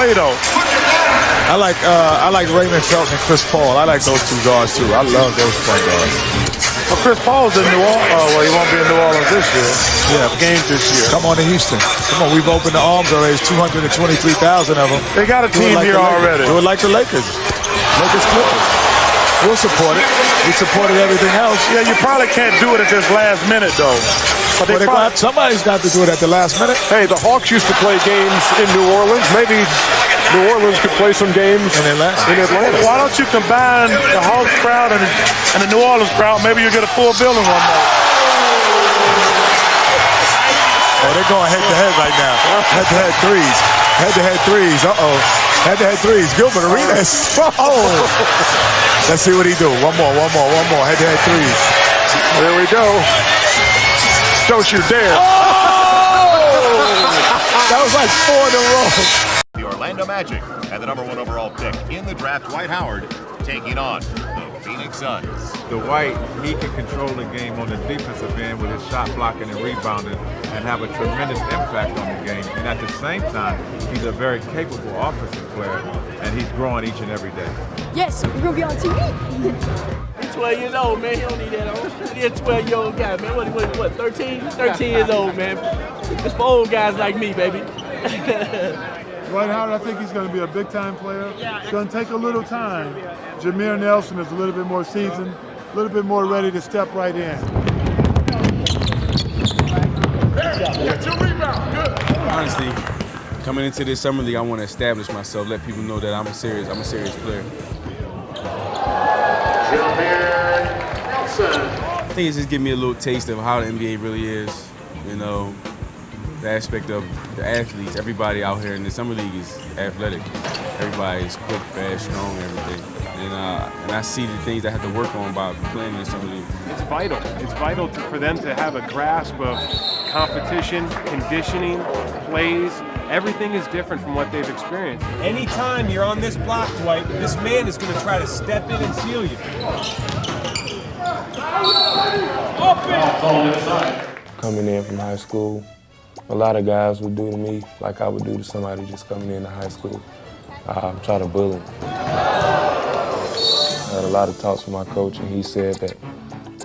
play, though. I like Raymond Felton and Chris Paul. I like those two guards, too. I love those point guards. Well, Chris Paul's in New Orleans. Oh, well, he won't be in New Orleans this year. Yeah, Games this year. Come on to Houston. Come on, we've opened the arms already. It's 223,000 of them. They got a team here already. Do it like the Lakers. Lakers Clippers. We'll support it. We supported everything else. Yeah, you probably can't do it at this last minute, though. But somebody's got to do it at the last minute. Hey, the Hawks used to play games in New Orleans. Maybe New Orleans could play some games in Atlanta. Why don't you combine the Hawks crowd and the New Orleans crowd? Maybe you'll get a full building one night. Oh, they're going head-to-head right now. Head-to-head threes. Head-to-head threes. Uh-oh. Head-to-head threes. Gilbert Arenas. Oh. Let's see what he do. One more. Head-to-head threes. There we go. Don't you dare. Oh! That was like 4 in a row. The Orlando Magic had the #1 overall pick in the draft, Dwight Howard, taking on the Phoenix Suns. The White, he can control the game on the defensive end with his shot blocking and rebounding and have a tremendous impact on the game. And at the same time, he's a very capable offensive player, and he's growing each and every day. Yes, we're going to be on TV. He's 12 years old, man. He don't need that on. He's a 12-year-old guy, man. What, 13? 13 years old, man. It's for old guys like me, baby. Dwight Howard, I think he's going to be a big-time player. It's going to take a little time. Jameer Nelson is a little bit more seasoned, a little bit more ready to step right in. Honestly, coming into this summer league, I want to establish myself, let people know that I'm a serious player. I think it's just giving me a little taste of how the NBA really is, you know. The aspect of the athletes, everybody out here in the summer league is athletic. Everybody is quick, fast, strong, everything. And I see the things I have to work on by playing in the summer league. It's vital. It's vital for them to have a grasp of competition, conditioning, plays. Everything is different from what they've experienced. Anytime you're on this block, Dwight, this man is going to try to step in and seal you. Coming in from high school, a lot of guys would do to me like I would do to somebody just coming into high school. Try to bully. I had a lot of talks with my coach, and he said that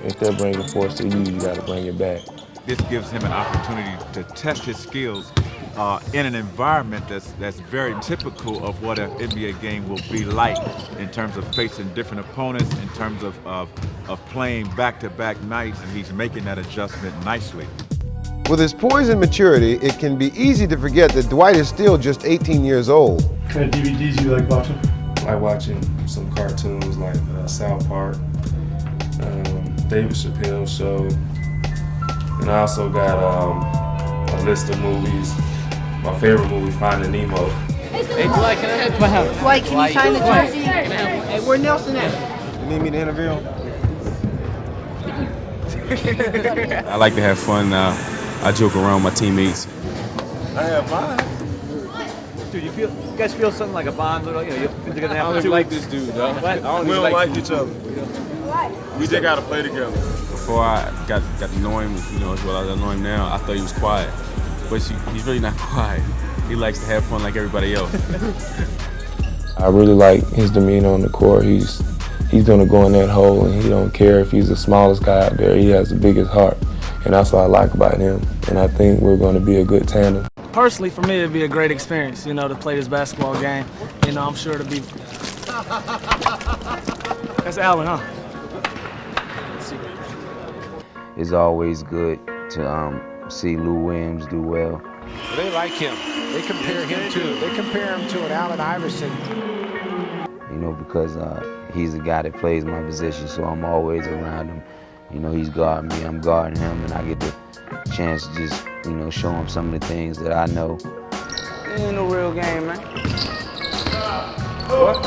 if they're bringing force to you, you got to bring it back. This gives him an opportunity to test his skills in an environment that's very typical of what an NBA game will be like in terms of facing different opponents, in terms of playing back-to-back nights, and he's making that adjustment nicely. With his poise and maturity, it can be easy to forget that Dwight is still just 18 years old. What kind of DVDs you like watching? I like watching some cartoons like South Park, David Chappelle's show, and I also got a list of movies. My favorite movie, Finding Nemo. Hey, Dwight, can I have Dwight, can you sign the jersey? Hey, where Nelson at? You need me to interview him? I like to have fun. I joke around with my teammates. I have fun. Dude, you guys feel something like a bond? You know, you're gonna have I don't like this dude, though. We don't like each other. We just gotta play together. Before I got to know him, you know, as well as I know him now, I thought he was quiet. But he's really not quiet. He likes to have fun like everybody else. I really like his demeanor on the court. He's gonna go in that hole, and he don't care if he's the smallest guy out there. He has the biggest heart, and that's what I like about him. And I think we're gonna be a good tandem. Personally, for me, it'd be a great experience, you know, to play this basketball game. You know, I'm sure to be. That's Allen, huh? It's always good to see Lou Williams do well. They like him. They compare him to. They compare him to an Allen Iverson. You know, because he's the guy that plays my position, so I'm always around him. You know, he's guarding me, I'm guarding him, and I get the chance to just, you know, show him some of the things that I know. It ain't no real game, man. What?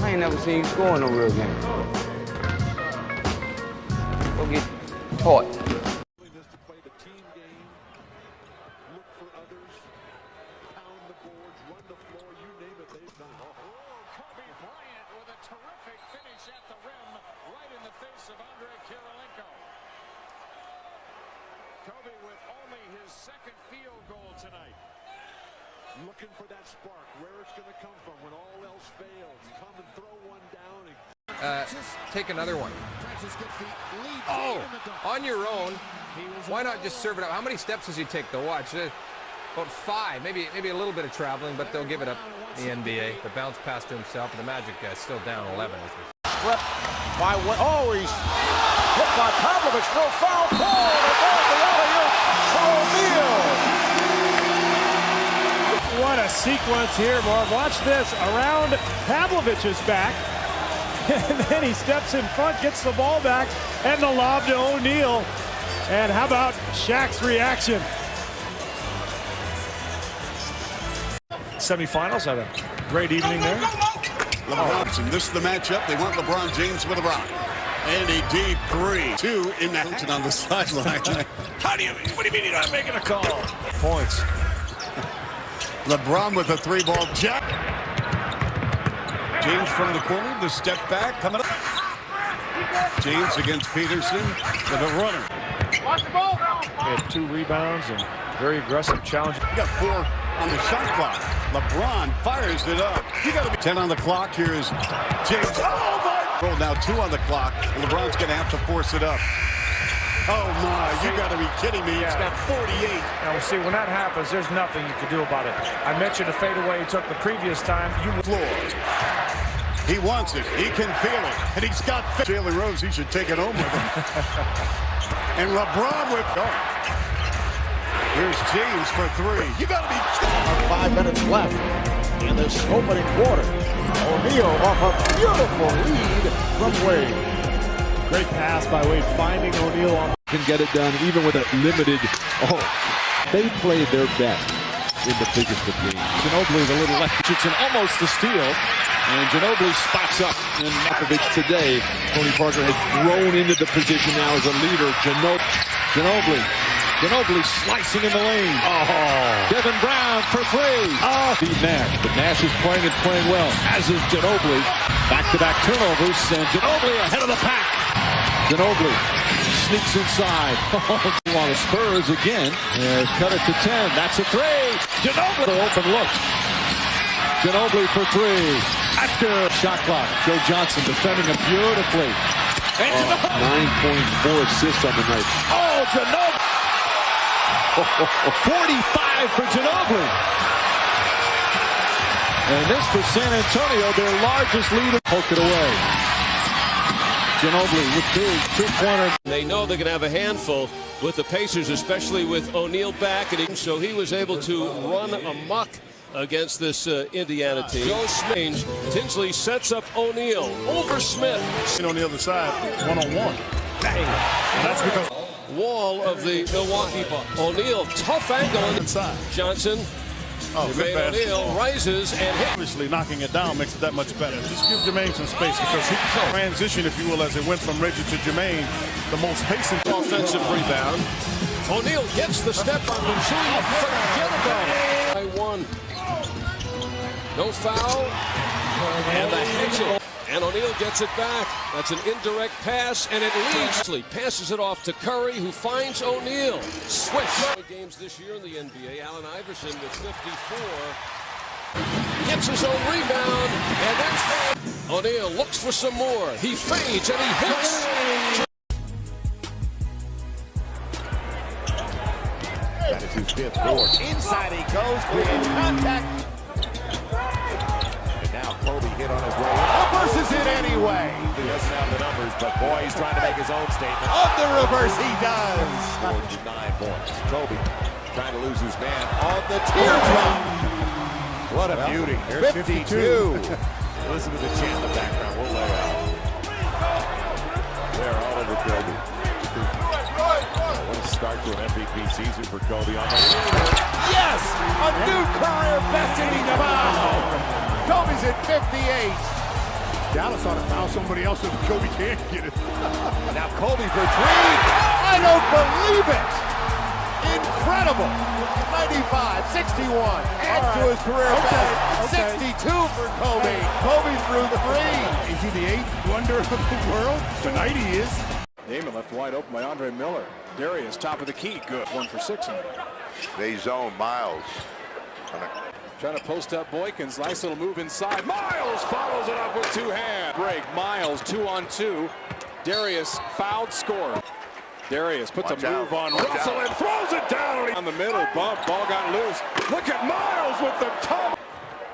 I ain't never seen you score in no real game. Go get taught. Kobe with only his second field goal tonight. looking for that spark, where it's going to come from when all else fails. Come and throw one down. Take another one. Oh, on your own. Why not just serve it up? How many steps does he take to watch? About 5, maybe a little bit of traveling, but they'll give it up. The NBA, the bounce pass to himself, and the Magic guy's still down 11. Swept by one. Oh, he's hit by Pavlovich. No foul call. O'Neal. What a sequence here, Marv. Watch this. Around Pavlovich's back. And then he steps in front, gets the ball back, and the lob to O'Neal. And how about Shaq's reaction? Semifinals had a great evening there. LeBron, and this is the matchup. They want LeBron James with a rock. And a deep 3-2 in that on the sideline. What do you mean you're not making a call? Points. LeBron with a 3-ball jack. James from the corner, the step back coming up. James against Peterson with a runner. Watch the ball. He had 2 rebounds and very aggressive challenge. You got 4 on the shot clock. LeBron fires it up. You got to be 10 on the clock. Here's James. Oh my! Roll now 2 on the clock. LeBron's going to have to force it up. Oh my! You got to be kidding me. He's got 48. Now, see, when that happens, there's nothing you can do about it. I mentioned the fadeaway he took the previous time. Floor. He wants it. He can feel it. And he's got Jalen Rose. He should take it home with him. And LeBron with Here's James for 3. You got to be 5 minutes left in this opening quarter. O'Neal off a beautiful lead from Wade. Great pass by Wade, finding O'Neal on. Can get it done even with a limited. Oh, they played their best in the biggest of games. Ginobili, the little left. Richardson almost the steal. And Ginobili spots up. And Makovich today, Tony Parker has grown into the position now as a leader. Ginobili slicing in the lane. Oh. Devin Brown for 3. Oh. Beat Nash, but Nash is playing and playing well, as is Ginobili. Back-to-back turnovers, and Ginobili ahead of the pack. Ginobili sneaks inside. On the Spurs again. Cut it to 10. That's a 3. Ginobili. Open look. Ginobili for 3. That's good. Shot clock. Joe Johnson defending him beautifully. And 9.4 assists on the night. Oh, Ginobili. 45 for Ginobili. And this for San Antonio, their largest lead. Poke it away. Ginobili with 2-pointer. They know they're going to have a handful with the Pacers, especially with O'Neal back. And so he was able to run amok against this Indiana team. Joe Smith. Tinsley sets up O'Neal over Smith. On the other side, one-on-one. Bang. And that's because wall of the Milwaukee Bucks. O'Neal, tough angle on the inside. Johnson. O'Neal rises and hits. Obviously, knocking it down makes it that much better. Just give Jermaine some space because he can transition, if you will, as it went from Reggie to Jermaine. The most pacing offensive rebound. O'Neal gets the step on the tree. Forget about it. By 1. No foul. And the hedge. And O'Neal gets it back. That's an indirect pass, and it leads. Passes it off to Curry, who finds O'Neal. Switch. Games this year in the NBA. Allen Iverson with 54. Gets his own rebound, and that's O'Neal looks for some more. He fades, and he hits. That is his 5th board. Inside he goes, creates contact. Kobe hit on his way in. Reverses it anyway. He doesn't have the numbers, but boy, he's trying to make his own statement. On the reverse, he does. Scores 9 points. Kobe trying to lose his man on the teardrop. What a beauty. 52. Listen to the chant in the background. We'll lay out. They're all over Kobe. What a start to an MVP season for Kobe on the yes! A new career best in the foul. Kobe's at 58. Dallas ought to foul somebody else if Kobe can't get it. Now Kobe for 3. I don't believe it. Incredible. 95, 61. Adds to his career best. 62 for Kobe. Kobe threw 3. Is he the 8th wonder of the world? Tonight he is. Naaman left wide open by Andre Miller. Darius top of the key. Good. 1 for 6. They zone Miles. Trying to post up Boykins. Nice little move inside. Miles follows it up with two hands. Break. Miles 2-on-2. Darius fouled, score. Darius puts a move on Russell and throws it down. On the middle, bump, ball got loose. Look at Miles with the top.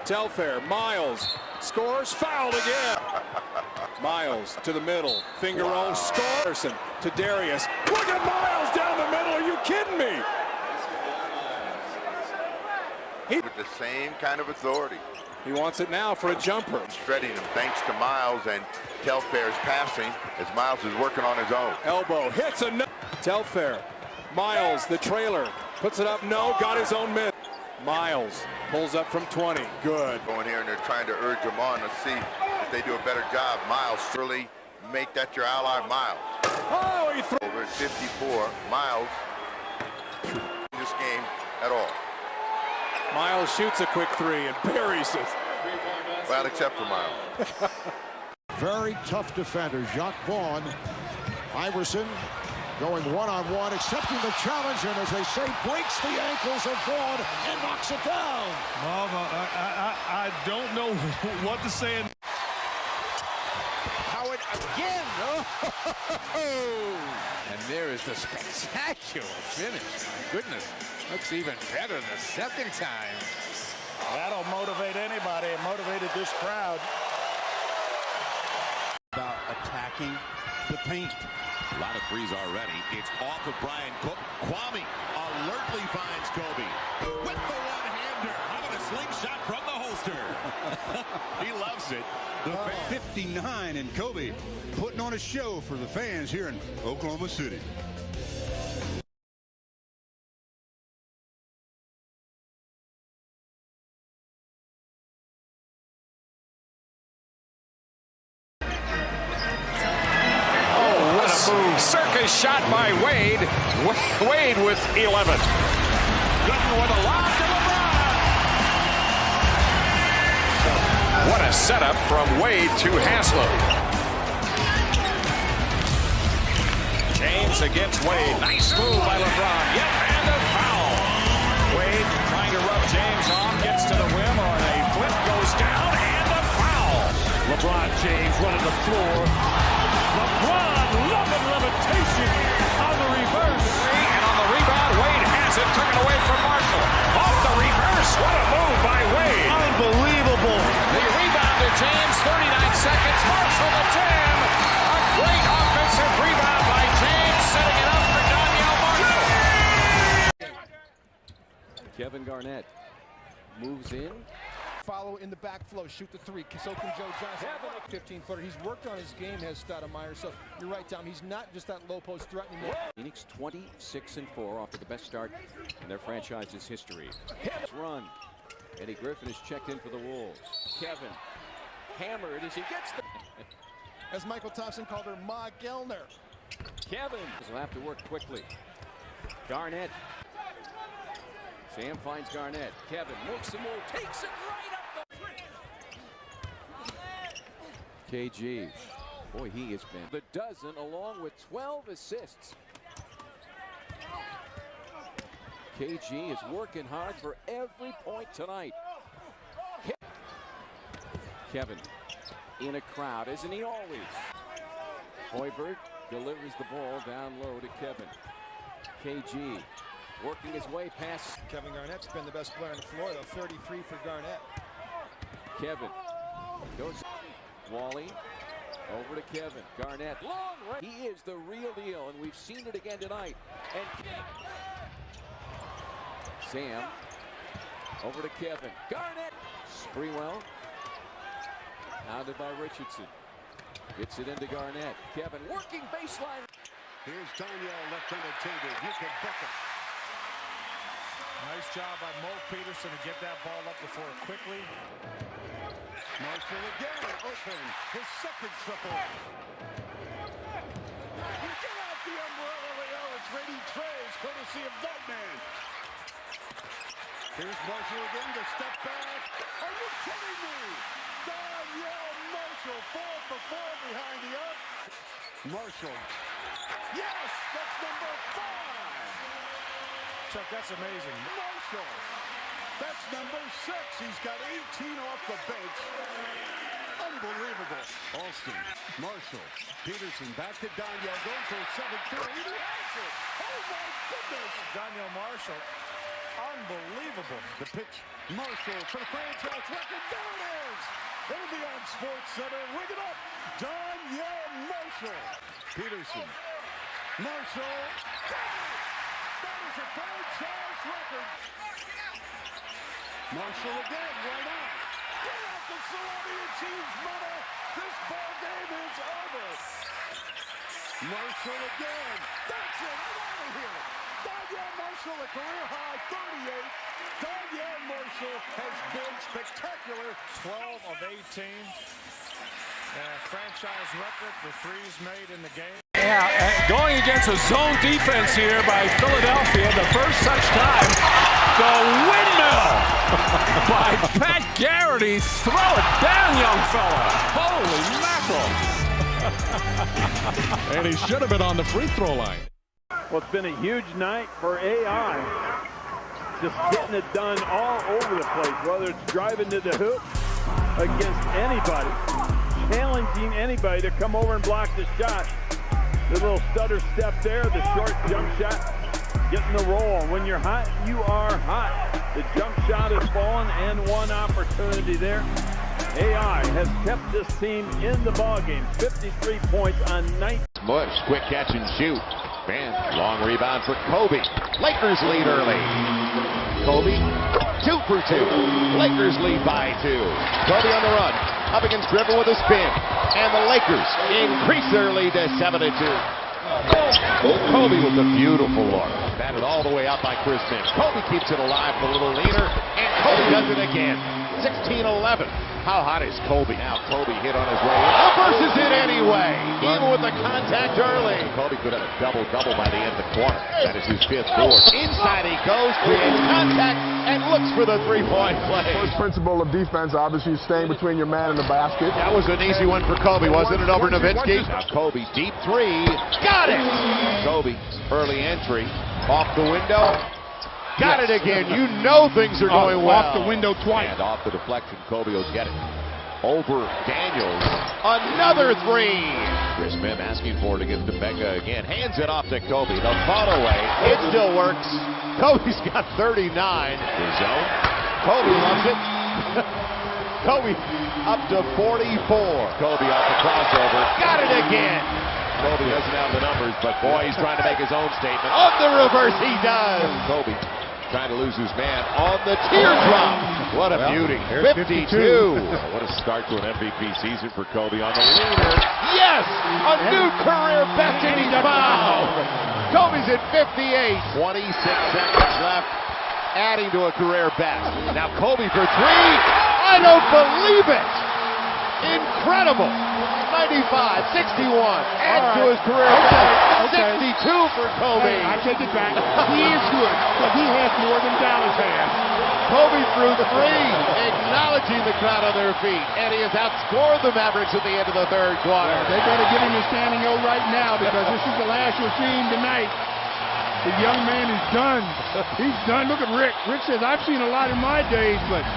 Telfair, Miles scores, fouled again. Miles to the middle, finger roll, scores to Darius. Look at Miles down the middle, are you kidding me? With the same kind of authority. He wants it now for a jumper. Shredding him thanks to Miles and Telfair's passing as Miles is working on his own. Elbow hits a Telfair. Miles, the trailer, puts it up, no, got his own miss. Miles pulls up from 20, good. Going here and they're trying to urge him on to see if they do a better job. Miles, really make that your ally, Miles. Oh, he threw. Over at 54, Miles in this game at all. Miles shoots a quick three and buries it. Well, except for Miles. Very tough defender, Jacques Vaughn. Iverson going one-on-one, accepting the challenge, and as they say, breaks the ankles of Vaughn and knocks it down. I don't know what to say. Howard again. Oh. And there is the spectacular finish. My goodness. Looks even better the second time. That'll motivate anybody. It motivated this crowd. About attacking the paint. A lot of threes already. It's off of Brian Cook. Kwame alertly finds Kobe with the one-hander. How about a slingshot from the holster? He loves it. The 59 and Kobe putting on a show for the fans here in Oklahoma City. Circus shot by Wade. Wade with 11. Gooden with a lob to LeBron. What a setup from Wade to Haslem. James against Wade. Nice move by LeBron. Yep, and a foul. Wade trying to rub James off. Gets to the rim on a flip. Goes down and a foul. LeBron James running the floor. LeBron loving levitation on the reverse. And on the rebound, Wade has it. Took it away from Marshall. Off the reverse. What a move by Wade. Unbelievable. The rebound to James. 39 seconds. Marshall the jam. A great offensive rebound by James. Setting it up for Danielle Marshall. Kevin Garnett moves in. Follow in the back flow, shoot the three. So can Joe Johnson. 15-footer. He's worked on his game, has Stoudemire. So you're right, Tom. He's not just that low post threat anymore. Phoenix 26-4 off to the best start in their franchise's history. Run. Eddie Griffin is checked in for the Wolves. Kevin hammered as he gets the. As Michael Thompson called her, Ma Gelner. Kevin will have to work quickly. Garnett. Sam finds Garnett. Kevin makes the move, takes it right up the. KG. Boy, he has been the dozen along with 12 assists. KG is working hard for every point tonight. Kevin in a crowd, isn't he always? Hoiberg delivers the ball down low to Kevin. KG working his way past. Kevin Garnett's been the best player on the floor, though. 33 for Garnett. Kevin goes. Wally over to Kevin. Garnett, long range. He is the real deal, and we've seen it again tonight. And Sam over to Kevin. Garnett. Sprewell. Hounded by Richardson. Gets it into Garnett. Kevin working baseline. Here's Danielle left on the table. You can book it. Nice job by Mo Peterson to get that ball up the floor quickly. Marshall again, open. His second triple. Get out the umbrella, Leo. It's Brady Trays, courtesy of Dugman. Here's Marshall again to step back. Are you kidding me? Danielle Marshall, 4 for 4 behind the arc. Marshall. Yes, that's number 5. Chuck, that's amazing. Marshall. That's number 6. He's got 18 off the bench. Unbelievable. Alston, Marshall, Peterson back to Daniel. Going for a 7-3. He has it. Oh, my goodness. Daniel Marshall. Unbelievable. The pitch. Marshall for the franchise record. There it is. It'll be on Sports Center. Ring it up. Daniel Marshall. Peterson. Marshall. That is a franchise record. Marshall again. Why not? Get out the Sylvania team's mother. This ball game is over. Marshall again. That's it. Get out of here. Daniel Marshall, a career high 38. Daniel Marshall has been spectacular. 12 of 18. Franchise record for threes made in the game. Yeah, going against a zone defense here by Philadelphia. The first such time. The windmill by Pat Garrity. Throw it down, young fella. Holy mackerel. And he should have been on the free throw line. Well, it's been a huge night for AI. Just getting it done all over the place, whether it's driving to the hoop against anybody, challenging anybody to come over and block the shot. The little stutter step there, the short jump shot, getting the roll. When you're hot, you are hot. The jump shot is falling, and one opportunity there. AI has kept this team in the ballgame. 53 points on 19. Mush, quick catch and shoot. Man, long rebound for Kobe. Lakers lead early. Kobe, 2 for 2. Lakers lead by 2. Kobe on the run. Up against Dribble with a spin. And the Lakers increase their lead to 7-2. Kobe with a beautiful look. Batted all the way out by Chris Mims. Kobe keeps it alive, a little leaner. And Kobe does it again. 16-11. How hot is Kobe? Now Kobe hit on his way in. Versus it anyway. Even with the contact early. Kobe could have a double-double by the end of the quarter. That is his 5th board. Inside he goes, creates contact, and looks for the three-point play. First principle of defense, obviously, staying between your man and the basket. That was an easy one for Kobe, wasn't it, over Nowitzki? Now Kobe, deep 3. Got it! Kobe, early entry. Off the window. Got it again. You know things are going well. Off the window twice. And off the deflection, Kobe will get it. Over Daniels. Another 3. Chris Mims asking for it against Mbeka again. Hands it off to Kobe. The thought away. It still works. Kobe's got 39. The zone. Kobe loves it. Kobe up to 44. Kobe off the crossover. Got it again. Kobe doesn't have the numbers, but boy, he's trying to make his own statement. On the reverse, he does. Kobe trying to lose his man on the teardrop. What a beauty. 52. What a start to an MVP season for Kobe on the leaner. Yes! A new career best, and he's fouled. Kobe's at 58. 26 seconds left, adding to a career best. Now Kobe for 3. I don't believe it. Incredible. 95, 61, adds to his career best. 62 for Kobe. Hey, I take it back. He is good, but he has more than Dallas has. Kobe threw 3, acknowledging the crowd on their feet, and he has outscored the Mavericks at the end of the 3rd quarter. They better give him a standing O right now, because this is the last you'll see him tonight. The young man is done. He's done. Look at Rick. Rick says, I've seen a lot in my days, but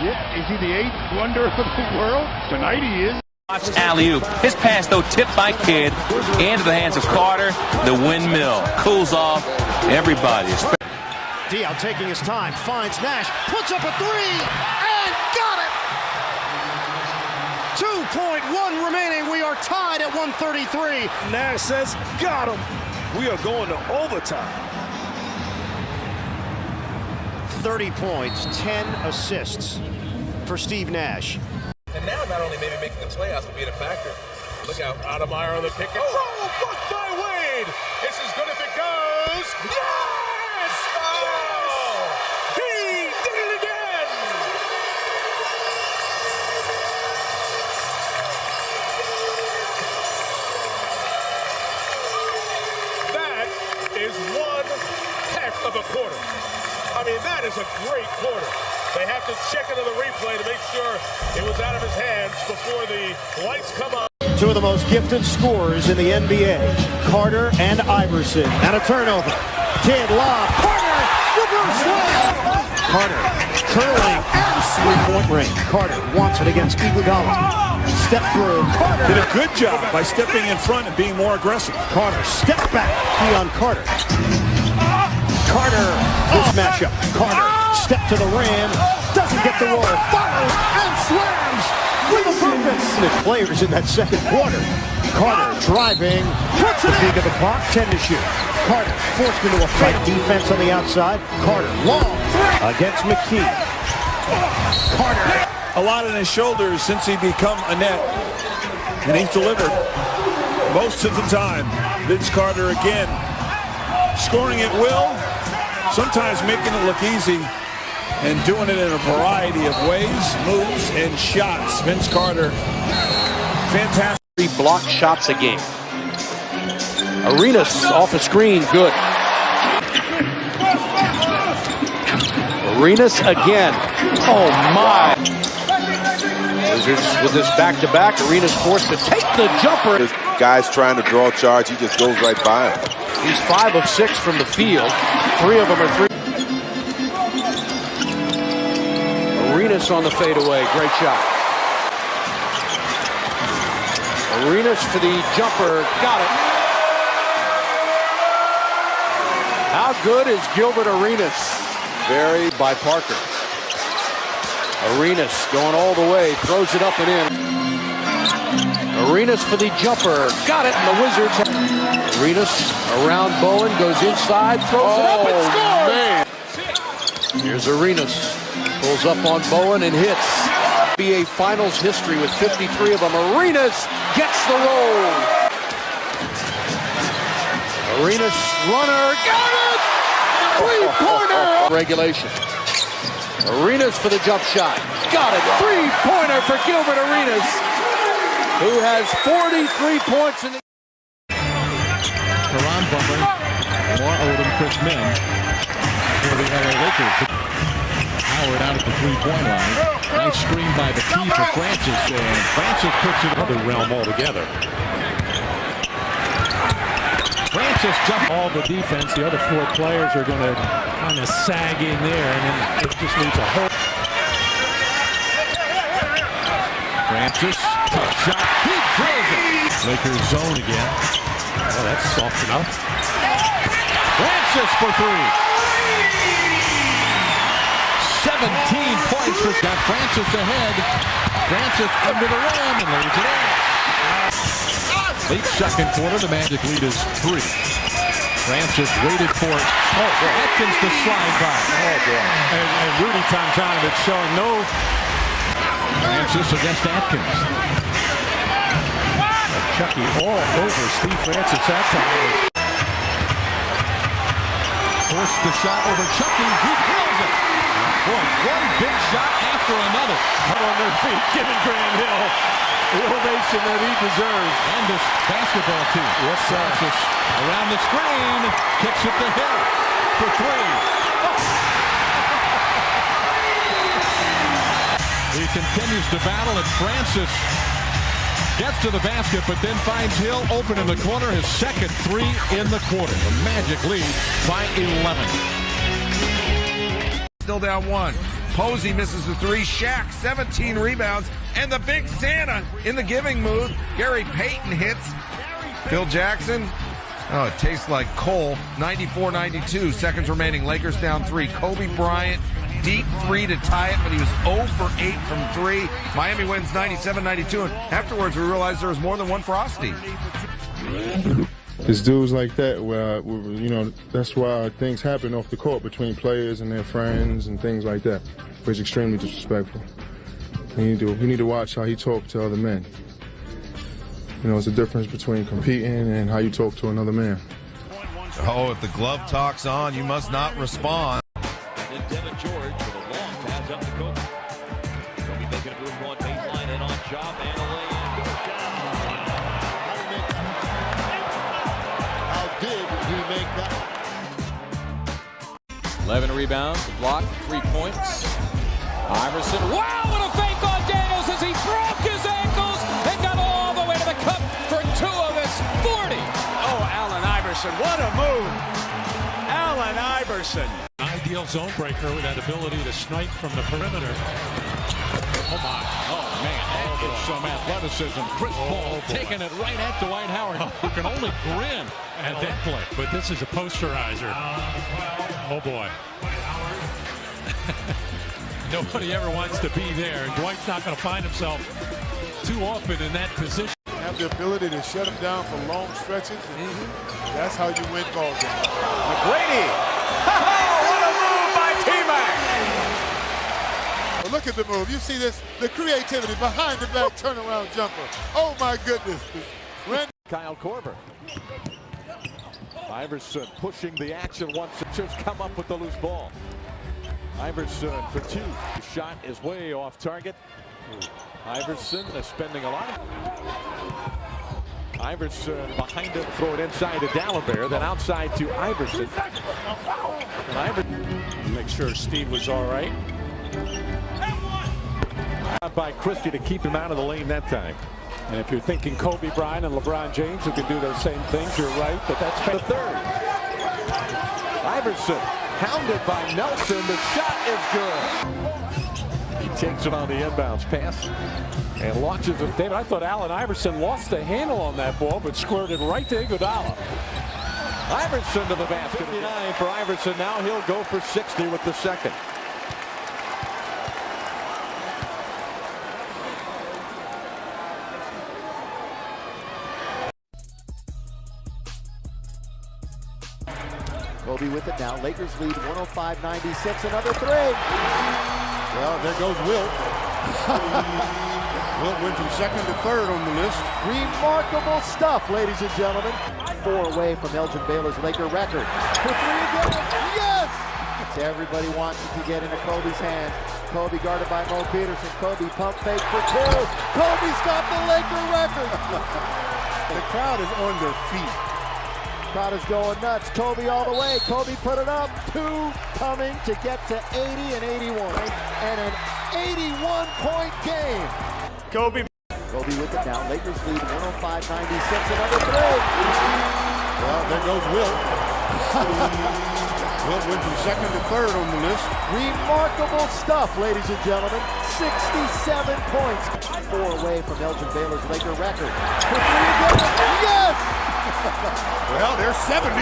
yeah, is he the 8th wonder of the world? Tonight he is. Watch alley-oop. His pass, though, tipped by Kidd into the hands of Carter. The windmill cools off everybody. Diaw taking his time, finds Nash, puts up a 3, and got it! 2.1 remaining. We are tied at 133. Nash says, got him. We are going to overtime. 30 points, 10 assists for Steve Nash. And now not only maybe making the playoffs, but being a factor. Look out, Ademeyer on the pick and roll, blocked by Wade. This is good if it goes. Yes! Oh! He did it again! That is one heck of a quarter. I mean, that is a great quarter. They have to check into the replay to make sure it was out of his hands before the lights come on. Two of the most gifted scorers in the NBA, Carter and Iverson. And a turnover. Kidd lob. Carter, reverse layup. Carter curling and three-point range. Carter wants it against Iguodala. Step through. Carter did a good job by stepping in front and being more aggressive. Carter step back. Keon Carter. Carter, this matchup. Carter step to the rim. Doesn't get the roll. Follows and slams with a purpose. The players in that second quarter. Carter driving. Puts it into the clock. 10 to shoot. Carter forced into a fight. Defense on the outside. Carter long against McKee. Carter. A lot on his shoulders since he become a net. And he's delivered most of the time. Vince Carter again. Scoring at will. Sometimes making it look easy. And doing it in a variety of ways, moves, and shots. Vince Carter, fantastic. 3 blocked shots a game. Arenas off a screen, good. Arenas again. Oh my. Wizards with this back-to-back. Arenas forced to take the jumper. This guy's trying to draw a charge. He just goes right by him. He's 5 of 6 from the field. 3 of them are 3. Arenas on the fadeaway. Great shot. Arenas for the jumper. Got it. How good is Gilbert Arenas? Very by Parker. Arenas going all the way. Throws it up and in. Arenas for the jumper. Got it. And the Wizards. Arenas around Bowen. Goes inside. Throws it up and scores. Man. Here's Arenas. Pulls up on Bowen and hits. NBA Finals history with 53 of them. Arenas gets the roll. Arenas runner. Got it! Three-pointer. Regulation. Arenas for the jump shot. Got it. Three-pointer for Gilbert Arenas, who has 43 points in the... Karan Bummer, Lamar Odom, Chris Mims for the LA Lakers. Howard out at the three-point line. Nice screen by the key for Francis, and Francis puts it in another realm altogether. Francis jumped all the defense. The other 4 players are going to kind of sag in there, and then it just leaves a hole. Francis, tough shot. He drills it. Lakers zone again. Oh, that's soft enough. Francis for 3. 17 points for got Francis ahead. Francis under the rim and lays it in. Late second quarter, the Magic lead is 3. Francis waited for it. Atkins to slide by. And Rudy Tomjanovich showing no. Francis against Atkins. Chucky all over Steve Francis that time. Forced the shot over Chucky. He drills it. Boy, one big shot after another. Up on their feet, giving Grant Hill the ovation that he deserves. And this basketball team. Yes, sir. Francis around the screen. Kicks it to Hill for 3. He continues to battle, and Francis gets to the basket, but then finds Hill open in the corner. His second 3 in the quarter. The Magic lead by 11. Still down 1. Posey misses the 3. Shaq, 17 rebounds. And the big Santa in the giving mood. Gary Payton hits. Phil Jackson. Oh, it tastes like coal. 94-92. Seconds remaining. Lakers down 3. Kobe Bryant. Deep 3 to tie it, but he was 0 for 8 from 3. Miami wins 97-92. And afterwards, we realized there was more than one Frosty. It's dudes like that where, you know, that's why things happen off the court between players and their friends and things like that. But it's extremely disrespectful. You need to watch how he talks to other men. You know, it's a difference between competing and how you talk to another man. Oh, if the glove talk's on, you must not respond. And Devin George with a long pass up to Kobe. Kobe making a move on baseline and on job and a lay-in. Goes down. How did he make that? 11 rebounds, a block, 3 points. Iverson, wow, what a fake on Daniels as he broke his ankles and got all the way to the cup for 2 of his 40. Oh, Allen Iverson, what a move. Allen Iverson. ideal zone breaker with that ability to snipe from the perimeter. Oh my! Oh man! That is some athleticism. Chris Paul taking it right at Dwight Howard, who can only grin at that play. But this is a posterizer. Oh boy! Nobody ever wants to be there. Dwight's not going to find himself too often in that position. Have the ability to shut him down for long stretches. That's how you win ball games. McGrady. What a move by T-Mac. Well, look at the move. You see this, the creativity behind the back turnaround jumper. Oh my goodness. Kyle Korver. Iverson pushing the action once it just come up with the loose ball. Iverson for two. The shot is way off target. Iverson is spending a lot. Iverson behind him, throw it inside to Dalibert, then outside to Iverson. And Iverson make sure Steve was all right. By Christie to keep him out of the lane that time. And if you're thinking Kobe Bryant and LeBron James who can do those same things, you're right, but that's the third. Iverson hounded by Nelson. The shot is good. He takes it on the inbounds pass and launches it. David, I thought Allen Iverson lost the handle on that ball, but squirted right to Iguodala. Iverson to the basket. 59 for Iverson. Now he'll go for 60 with the second. Kobe with it now. Lakers lead 105-96. Another three. Well, there goes Wilt. Wilt went from second to third on the list. Remarkable stuff, ladies and gentlemen. 4 away from Elgin Baylor's Laker record. For 3 again. Yes! Everybody wants it to get into Kobe's hand. Kobe guarded by Mo Peterson. Kobe pump fake for 2. Kobe's got the Laker record. The crowd is on their feet. Crowd is going nuts. Kobe all the way. Kobe put it up. 2 coming to get to 80 and 81. And an 81-point game. Kobe with it now. Lakers lead 105-96. Another 3. Well, there goes Wilt. Wilt went from second to third on the list. Remarkable stuff, ladies and gentlemen. 67 points. 4 away from Elgin Baylor's Laker record. For 3 again. Yes! Well, there's 70.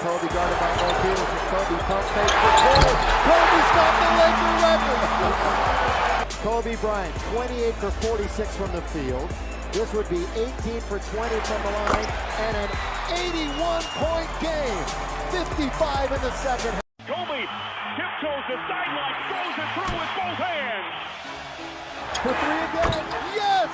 Kobe guarded by Mo Peterson. Kobe pump fake for 2. Kobe's got the Laker record. Kobe Bryant, 28 for 46 from the field. This would be 18 for 20 from the line and an 81-point game. 55 in the second half. Kobe tiptoes the sideline, throws it through with both hands. For 3 again. Yes!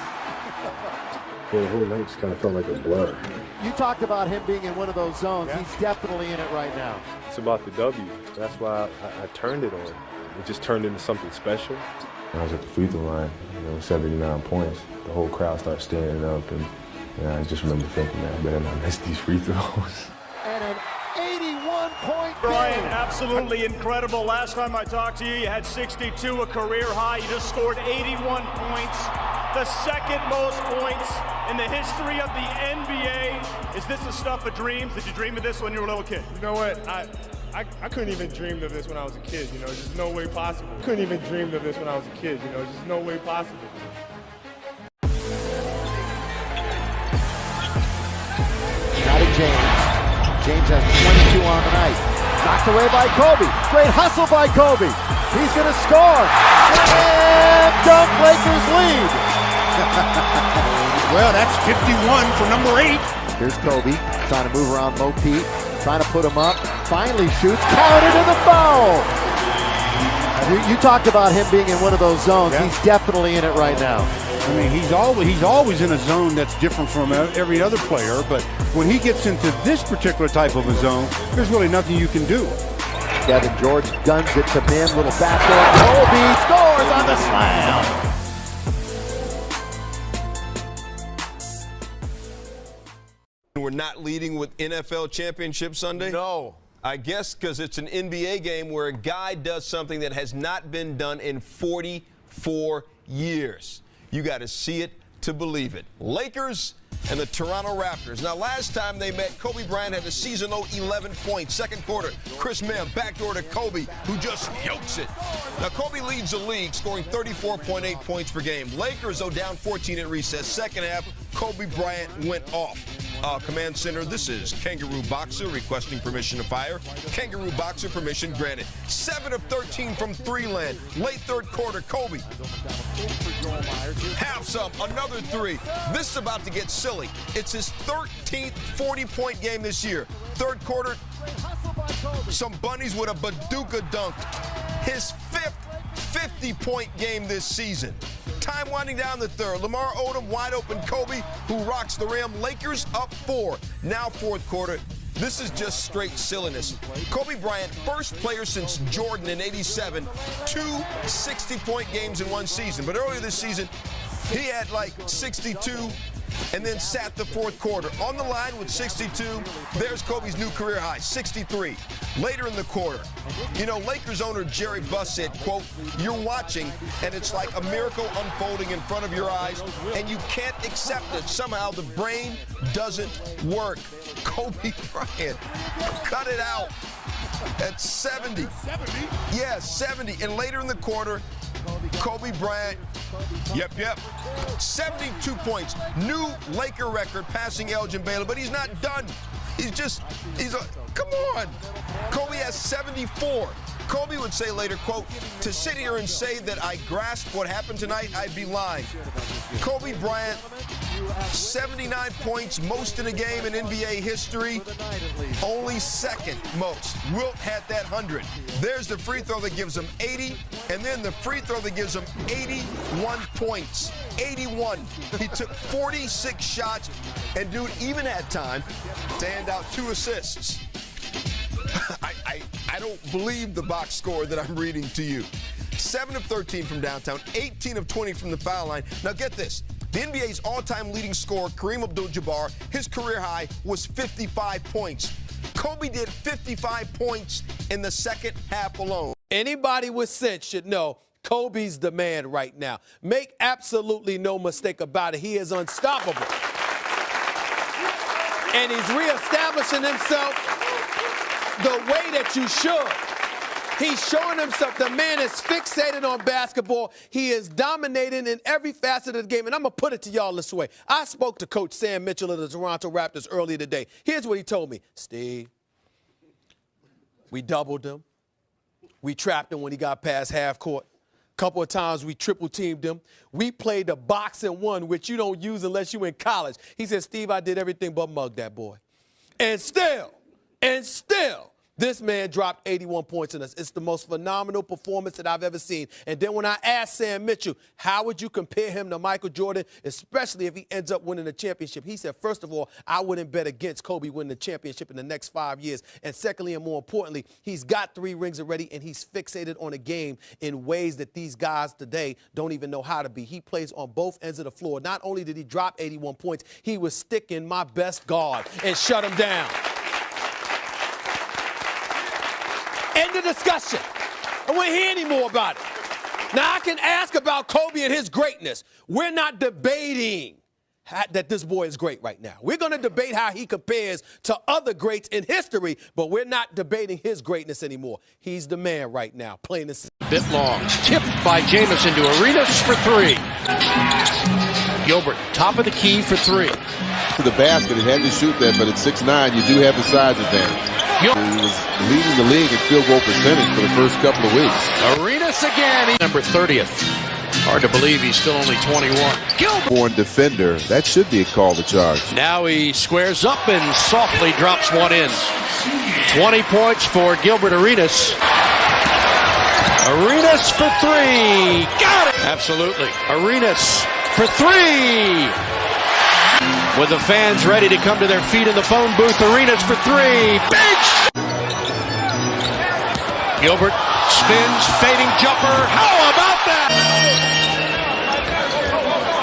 Well, the whole night just kind of felt like a blur. You talked about him being in one of those zones. Yeah. He's definitely in it right now. It's about the W. That's why I turned it on. It just turned into something special. I was at the free throw line, 79 points. The whole crowd started standing up, and I just remember thinking, man, I better not miss these free throws. And an 81-point Brian, absolutely incredible. Last time I talked to you, you had 62, a career high. You just scored 81 points. The second most points in the history of the NBA. Is this the stuff of dreams? Did you dream of this when you were a little kid? You know what? I couldn't even dream of this when I was a kid. There's just no way possible. Couldn't even dream of this when I was a kid. There's just no way possible. Now to James. James has 22 on the night. Knocked away by Kobe. Great hustle by Kobe. He's going to score. Slam dunk, Lakers lead. Well, that's 51 for number 8. Here's Kobe trying to move around Mo Pete. Trying to put him up. Finally shoots. Counted to the foul. You talked about him being in one of those zones. Yeah. He's definitely in it right now. I mean, he's always in a zone that's different from every other player, but when he gets into this particular type of a zone, there's really nothing you can do. Kevin George guns it to Mims, little backdoor. Kobe scores on the slam. We're not leading with NFL Championship Sunday? No. I guess because it's an NBA game where a guy does something that has not been done in 44 years. You got to see it to believe it. Lakers and the Toronto Raptors. Now, last time they met, Kobe Bryant had a season-low 11 points. Second quarter, Chris Mihm backdoor to Kobe, who just yokes it. Now, Kobe leads the league, scoring 34.8 points per game. Lakers, though, down 14 at recess. Second half, Kobe Bryant went off. Command Center, this is Kangaroo Boxer requesting permission to fire. Kangaroo Boxer, permission granted. 7 of 13 from three land. Late third quarter, Kobe. Have some, another three. This is about to get silly. It's his 13th 40-point game this year. Third quarter, some bunnies with a Baduka dunk. His 5th 50-point game this season. Time winding down the third. Lamar Odom wide open. Kobe, who rocks the rim. Lakers up 4. Now fourth quarter. This is just straight silliness. Kobe Bryant, first player since Jordan in '87, 2 60-point games in one season. But earlier this season, he had like 62 and then sat the fourth quarter. On the line with 62, there's Kobe's new career high, 63. Later in the quarter, Lakers owner Jerry Buss said, quote, "You're watching, and it's like a miracle unfolding in front of your eyes, and you can't accept it. Somehow the brain doesn't work." Kobe Bryant, cut it out at 70. Yeah, 70. And later in the quarter, Kobe Bryant, 72 points. New Laker record, passing Elgin Baylor, but he's not done. Come on. Kobe has 74. Kobe would say later, quote, "To sit here and say that I grasped what happened tonight, I'd be lying." Kobe Bryant, 79 points, most in a game in NBA history, only second most. Wilt had that 100. There's the free throw that gives him 80, and then the free throw that gives him 81 points. 81. He took 46 shots, and dude even had time to hand out 2 assists. I don't believe the box score that I'm reading to you. 7 of 13 from downtown, 18 of 20 from the foul line. Now get this. The NBA's all-time leading scorer, Kareem Abdul-Jabbar, his career high was 55 points. Kobe did 55 points in the second half alone. Anybody with sense should know Kobe's the man right now. Make absolutely no mistake about it. He is unstoppable. And he's reestablishing himself the way that you should. He's showing himself. The man is fixated on basketball. He is dominating in every facet of the game. And I'm going to put it to y'all this way. I spoke to Coach Sam Mitchell of the Toronto Raptors earlier today. Here's what he told me. Steve, we doubled him. We trapped him when he got past half court. Couple of times we triple teamed him. We played the box and one, which you don't use unless you're in college. He said, Steve, I did everything but mug that boy. And still, this man dropped 81 points in us. It's the most phenomenal performance that I've ever seen. And then when I asked Sam Mitchell, how would you compare him to Michael Jordan, especially if he ends up winning a championship? He said, first of all, I wouldn't bet against Kobe winning the championship in the next 5 years. And secondly, and more importantly, he's got 3 rings already, and he's fixated on a game in ways that these guys today don't even know how to be. He plays on both ends of the floor. Not only did he drop 81 points, he was sticking my best guard and shut him down. End of discussion. I won't hear any more about it. Now, I can ask about Kobe and his greatness. We're not debating that this boy is great right now. We're going to debate how he compares to other greats in history, but we're not debating his greatness anymore. He's the man right now, plain and simple. Bit long. Tipped by Jamison to Arenas for 3. Gilbert, top of the key for 3. To the basket, he had to shoot that, but at 6'9", you do have the size advantage. He was leading the league in field goal percentage for the first couple of weeks. Arenas again. Number 30th. Hard to believe he's still only 21. Gilbert. Born defender. That should be a call to charge. Now he squares up and softly drops one in. 20 points for Gilbert Arenas. Arenas for 3. Got it. Absolutely. Arenas for 3. With the fans ready to come to their feet in the phone booth, Arenas for 3. Big! Gilbert spins, fading jumper. How about that?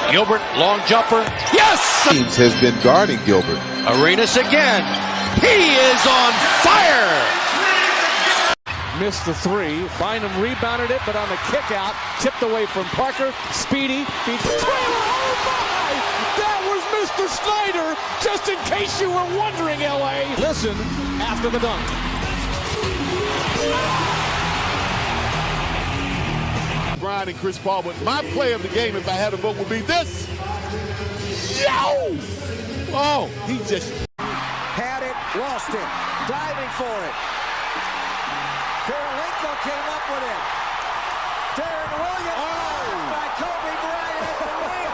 Gilbert, long jumper. Yes! Teams has been guarding Gilbert. Arenas again. He is on fire! Missed the 3. Bynum rebounded it, but on the kick out, tipped away from Parker. Speedy. Oh, my! just in case you were wondering, LA. Listen after the dunk. Brian and Chris Paul, but my play of the game, if I had a vote, would be this. Yo! Oh, he just had it, lost it, diving for it. Karolinko came up with it. Darren Williams by Kobe Bryant at the rim.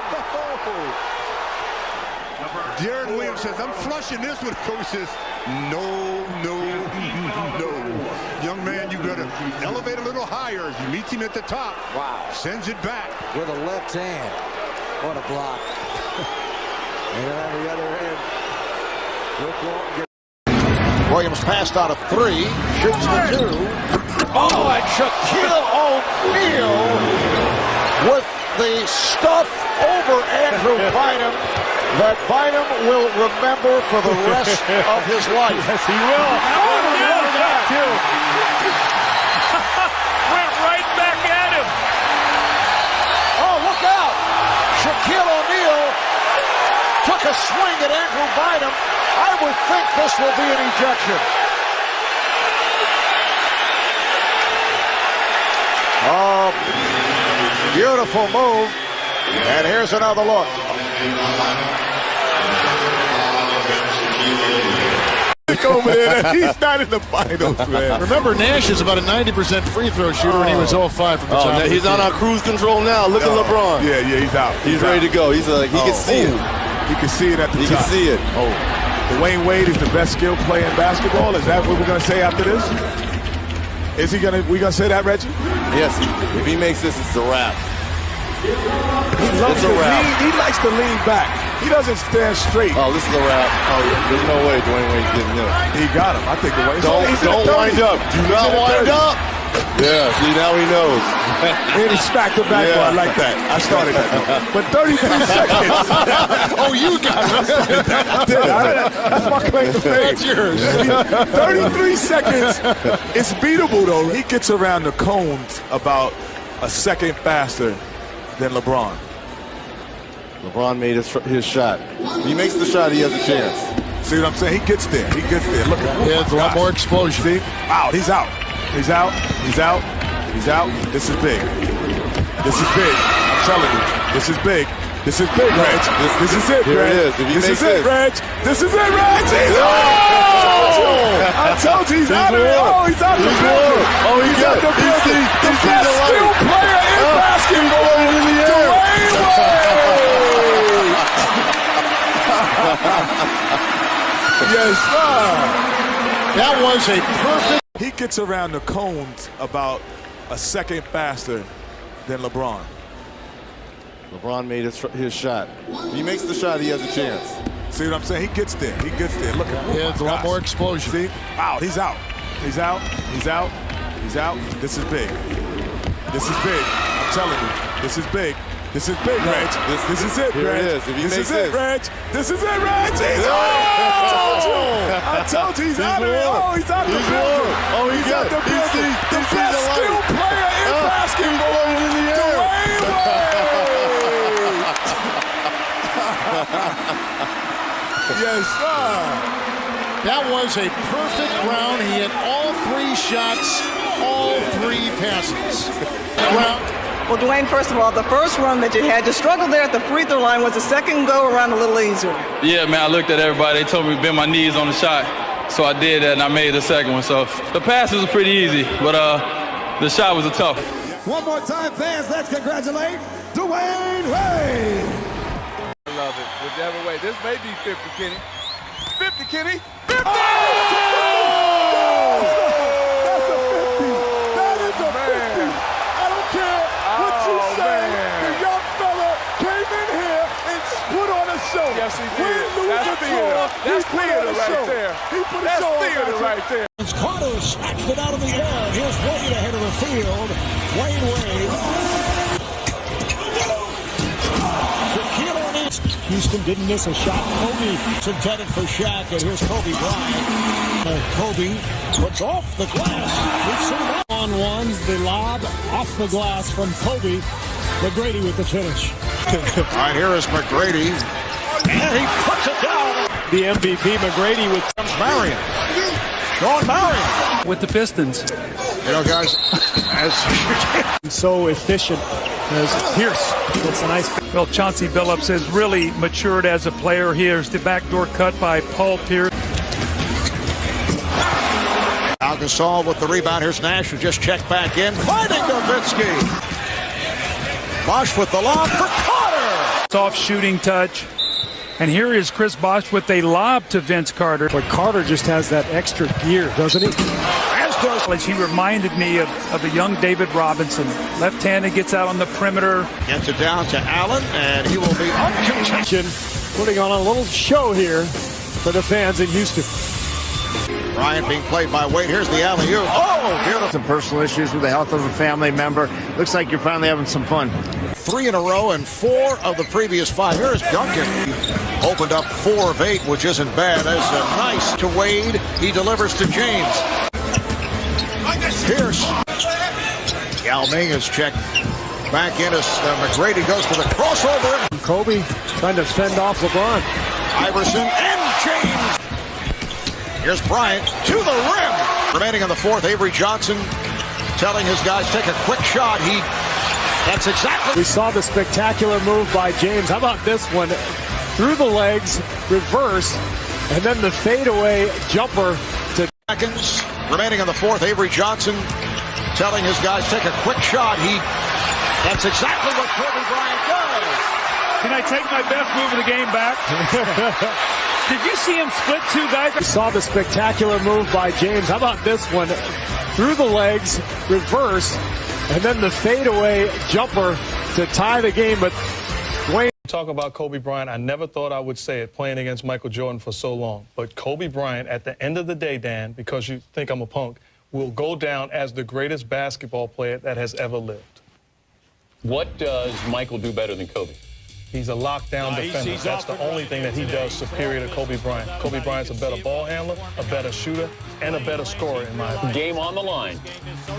Darren Williams says, I'm flushing this one. Coach says, no. Young man, you better elevate a little higher. He meets him at the top. Wow. Sends it back. With a left hand. What a block. And then on the other end, Rick Walton. Williams passed out of 3, shoots the 2. Oh, and Shaquille O'Neal with the stuff over Andrew Bynum that Bynum will remember for the rest of his life. Yes, he will. That too. Went right back at him. Oh, look out! Shaquille O'Neal took a swing at Andrew Bynum. I would think this will be an ejection. Oh, beautiful move. And here's another look. over there. He's not in the finals, man. Remember, Nash is about a 90% free throw shooter, and he was 0-5 from the top. He's not on cruise control now. Look at LeBron. Yeah, he's out. He's ready to go. He's like, he can see it. He can see it at the top. He can see it. Oh, Dwayne Wade is the best skilled player in basketball. Is that what we're going to say after this? Is he going to? We going to say that, Reggie? Yes. If he makes this, it's a wrap. It's a wrap. He likes to lean back. He doesn't stand straight. Oh, this is a wrap. Oh, there's no way Dwayne Wade's getting him. He got him. I think the way. Don't wind up. Do not wind up. Yeah, see, now he knows. And he smacked the backboard like that. I started that. But 33 seconds. Oh, you got it. That's my claim to fame. That's yours. 33 seconds. It's beatable, though. He gets around the cones about a second faster than LeBron. LeBron made his shot. If he makes the shot, he has a chance. See what I'm saying? He gets there. He gets there. Look at him. Yeah, it's a lot more explosion. See? Wow, he's out. He's out. He's out. He's out. This is big. This is big. I'm telling you. This is big. This is big, Reg. This is it, Here Reg. it is. If he this makes is it, Reg. This is it, Reg. He's I told you. He's out of it. Oh, he's out the building. Oh, he's out the building. The best skilled player in basketball. Dwayne Wade. Yes, sir. That was a perfect. He gets around the cones about a second faster than LeBron. LeBron made his shot. If he makes the shot, he has a chance. See what I'm saying? He gets there. He gets there. Look at him. Yeah, it's a lot more explosion. See? Wow, he's out. He's out. He's out. He's out. This is big. This is big. I'm telling you. This is big. This is big, Reg. This is it, Here Reg. it is. If he this makes is it, Reg. This is it, Reg. He's I told you. He's out of it. Oh, he's out the building. Oh, he's out the building. The best skilled player in basketball. Dwayne Wade. Yes, sir. That was a perfect round. He had all 3 shots, all 3 passes. Well, Dwayne, first of all, the first run that you had, the struggle there at the free throw line was the second go around a little easier. Yeah, man, I looked at everybody. They told me to bend my knees on the shot. So I did that, and I made the second one. So the passes were pretty easy, but the shot was a tough one. One more time, fans, let's congratulate Dwayne Wade. I love it. Whichever way. This may be 50, Kenny. 50, Kenny. 50! Oh! That's a 50. That is a 50. I don't care what you say. The young fella came in here and put on a show. Yes, he did. That's theater. That's theater right there. He put a That's show theater right there. Carter snatched it out of the air. Here's Wade ahead of the field. Wade. Houston didn't miss a shot. Kobe intended for Shaq, and here's Kobe Bryant. Kobe puts off the glass. On one, the lob off the glass from Kobe. McGrady with the finish. All right, here is McGrady. And he puts it down. the MVP. McGrady with Marion. Sean Marion with the Pistons. You know, guys, so efficient as Pierce. It's a nice. Well, Chauncey Billups has really matured as a player. Here's the backdoor cut by Paul Pierce. Al Gasol with the rebound. Here's Nash, who just checked back in. Finding Nowitzki. Bosch with the lob for Carter. Soft shooting touch. And here is Chris Bosh with a lob to Vince Carter. But Carter just has that extra gear, doesn't he? He reminded me of a young David Robinson. Left-handed, gets out on the perimeter. Gets it down to Allen, and he will be uncontested. Putting on a little show here for the fans in Houston. Bryant being played by Wade. Here's the alley-oop. Oh, beautiful. Some personal issues with the health of a family member. Looks like you're finally having some fun. 3 in a row and 4 of the previous 5. Here's Duncan. Opened up 4 of 8, which isn't bad. That's nice to Wade. He delivers to James. Pierce. Yao Ming is checked back in as McGrady goes for the crossover. Kobe trying to fend off LeBron. Iverson and James. Here's Bryant to the rim. Remaining on the 4th, Avery Johnson telling his guys, take a quick shot. That's exactly. We saw the spectacular move by James. How about this one? Through the legs, reverse, and then the fadeaway jumper to seconds. Remaining on the 4th, Avery Johnson telling his guys, take a quick shot. That's exactly what Kobe Bryant does. Can I take my best move of the game back? Did you see him split 2 guys? We saw the spectacular move by James. How about this one? Through the legs, reverse, and then the fadeaway jumper to tie the game. But Dwayne. Talk about Kobe Bryant. I never thought I would say it playing against Michael Jordan for so long. But Kobe Bryant, at the end of the day, Dan, because you think I'm a punk, will go down as the greatest basketball player that has ever lived. What does Michael do better than Kobe? He's a lockdown defender. That's the only thing that he does superior to Kobe Bryant. Kobe Bryant's a better ball handler, a better shooter, and a better scorer, in my opinion. Game on the line.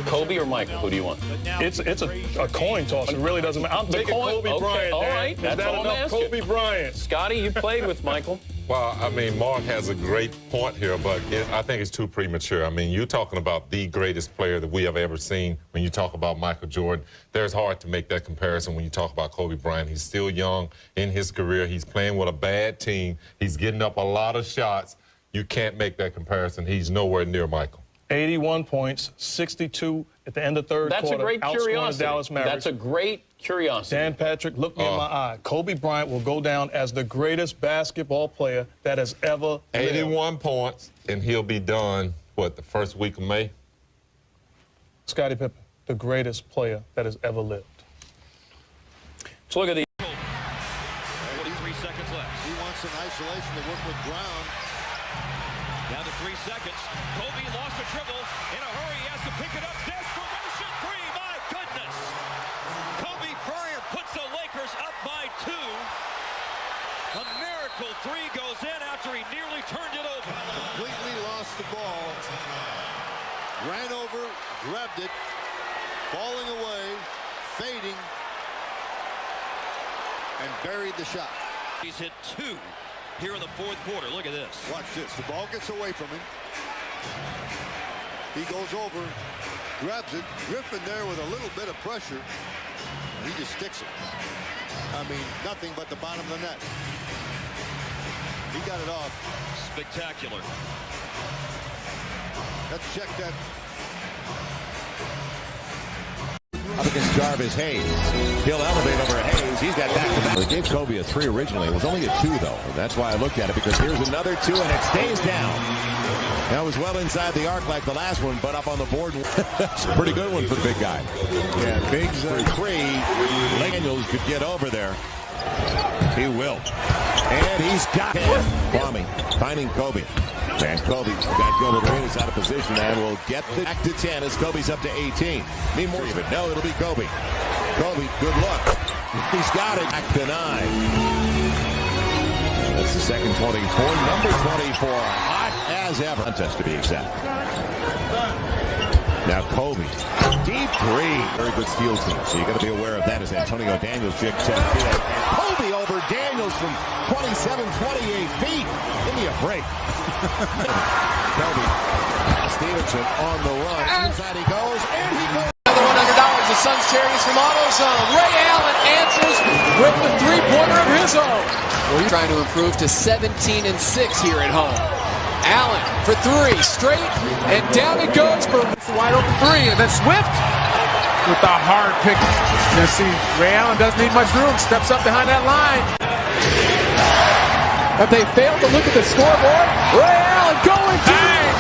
Kobe or Michael? Who do you want? It's a coin toss. It really doesn't matter. I'm taking Kobe Bryant. All right. Is that enough? Kobe Bryant. Scotty, you played with Michael. Well, I mean, Mark has a great point here, but I think it's too premature. I mean, you're talking about the greatest player that we have ever seen. When you talk about Michael Jordan, there's hard to make that comparison when you talk about Kobe Bryant. He's still young in his career. He's playing with a bad team. He's getting up a lot of shots. You can't make that comparison. He's nowhere near Michael. 81 points, 62 at the end of third quarter. That's a great curiosity. Dallas Mavericks. That's a great curiosity. Dan Patrick, look me in my eye. Kobe Bryant will go down as the greatest basketball player that has ever 81 points, and he'll be done, what, the first week of May? Scottie Pippen, the greatest player that has ever lived. So look at the 43 seconds left. He wants an isolation to work with Brown. Down to 3 seconds. Kobe lost a dribble. In a hurry, he has to pick it up. Desperation 3. My goodness. Kobe Bryant puts the Lakers up by 2. A miracle 3 goes in after he nearly turned it over. Completely lost the ball. Ran over, grabbed it, falling away, fading, and buried the shot. He's hit 2 here in the 4th quarter. Look at this. Watch this. The ball gets away from him. He goes over, grabs it. Griffin there with a little bit of pressure. And he just sticks it. I mean, nothing but the bottom of the net. He got it off. Spectacular. Let's check that. Up against Jarvis Hayes. He'll elevate over Hayes. He's got back to the gave Kobe a 3 originally. It was only a 2, though. And that's why I looked at it, because here's another 2, and it stays down. That was well inside the arc like the last one, but up on the board. That's a pretty good one for the big guy. Yeah, Biggs for 3. Daniels could get over there. He will. And he's got it. Kwame finding Kobe. And Kobe got Gilbert Arenas out of position and will get the back to 10 as Kobe's up to 18. Need more of it. No, it'll be Kobe. Kobe, good luck. He's got it. Back to 9. That's the second 24. Number 24. Hot as ever. Contest to be exact. Now Kobe. Deep 3. Very good steal team. So you got to be aware of that as Antonio Daniels checked in. Kobe over Daniels from 27, 28 feet. Give me a break. Kobe. Stevenson on the run. Inside he goes, and he goes. Another $100. The Suns Cherries from AutoZone. Ray Allen answers with the three-pointer of his own. Well, he's trying to improve to 17-6 here at home. Allen for three, straight, and down it goes for a wide open three, and then Swift with the hard pick. You see, Ray Allen doesn't need much room, steps up behind that line. If they fail to look at the scoreboard, Ray Allen going bang!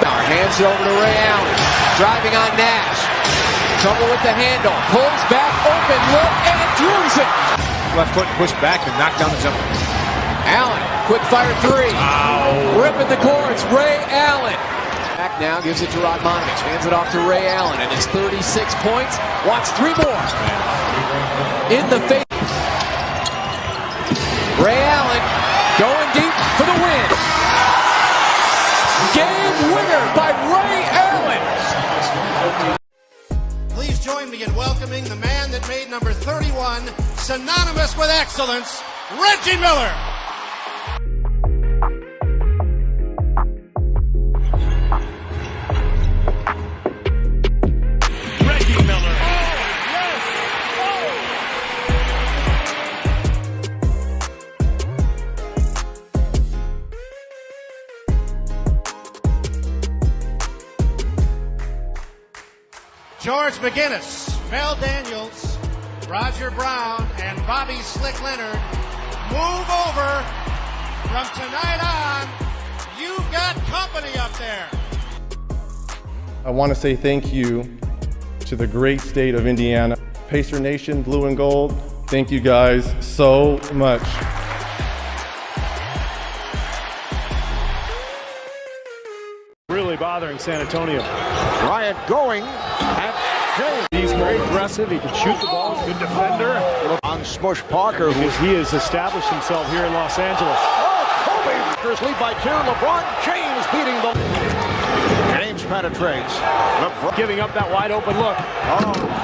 Now hands it over to Ray Allen, driving on Nash. Trouble with the handle, pulls back, open look, and throws it. Left foot pushed back and knocked down the jumper. Allen, quick fire three. Wow. Ripping the cords, Ray Allen. Back now, gives it to Radmanovich, hands it off to Ray Allen, and his 36 points, wants three more. In the face. Ray Allen going deep for the win. Game winner by Ray Allen. Please join me in welcoming the man that made number 31 synonymous with excellence, Reggie Miller. George McGinnis, Mel Daniels, Roger Brown, and Bobby Slick Leonard move over. From tonight on, you've got company up there. I want to say thank you to the great state of Indiana. Pacer Nation, blue and gold, thank you guys so much. Really bothering San Antonio. Bryant going, and James. He's very aggressive. He can shoot the ball. Good defender. On Smush Parker, he has established himself here in Los Angeles. Kobe Lakers lead by 2. LeBron James beating the. James penetrates. LeBron giving up that wide open look.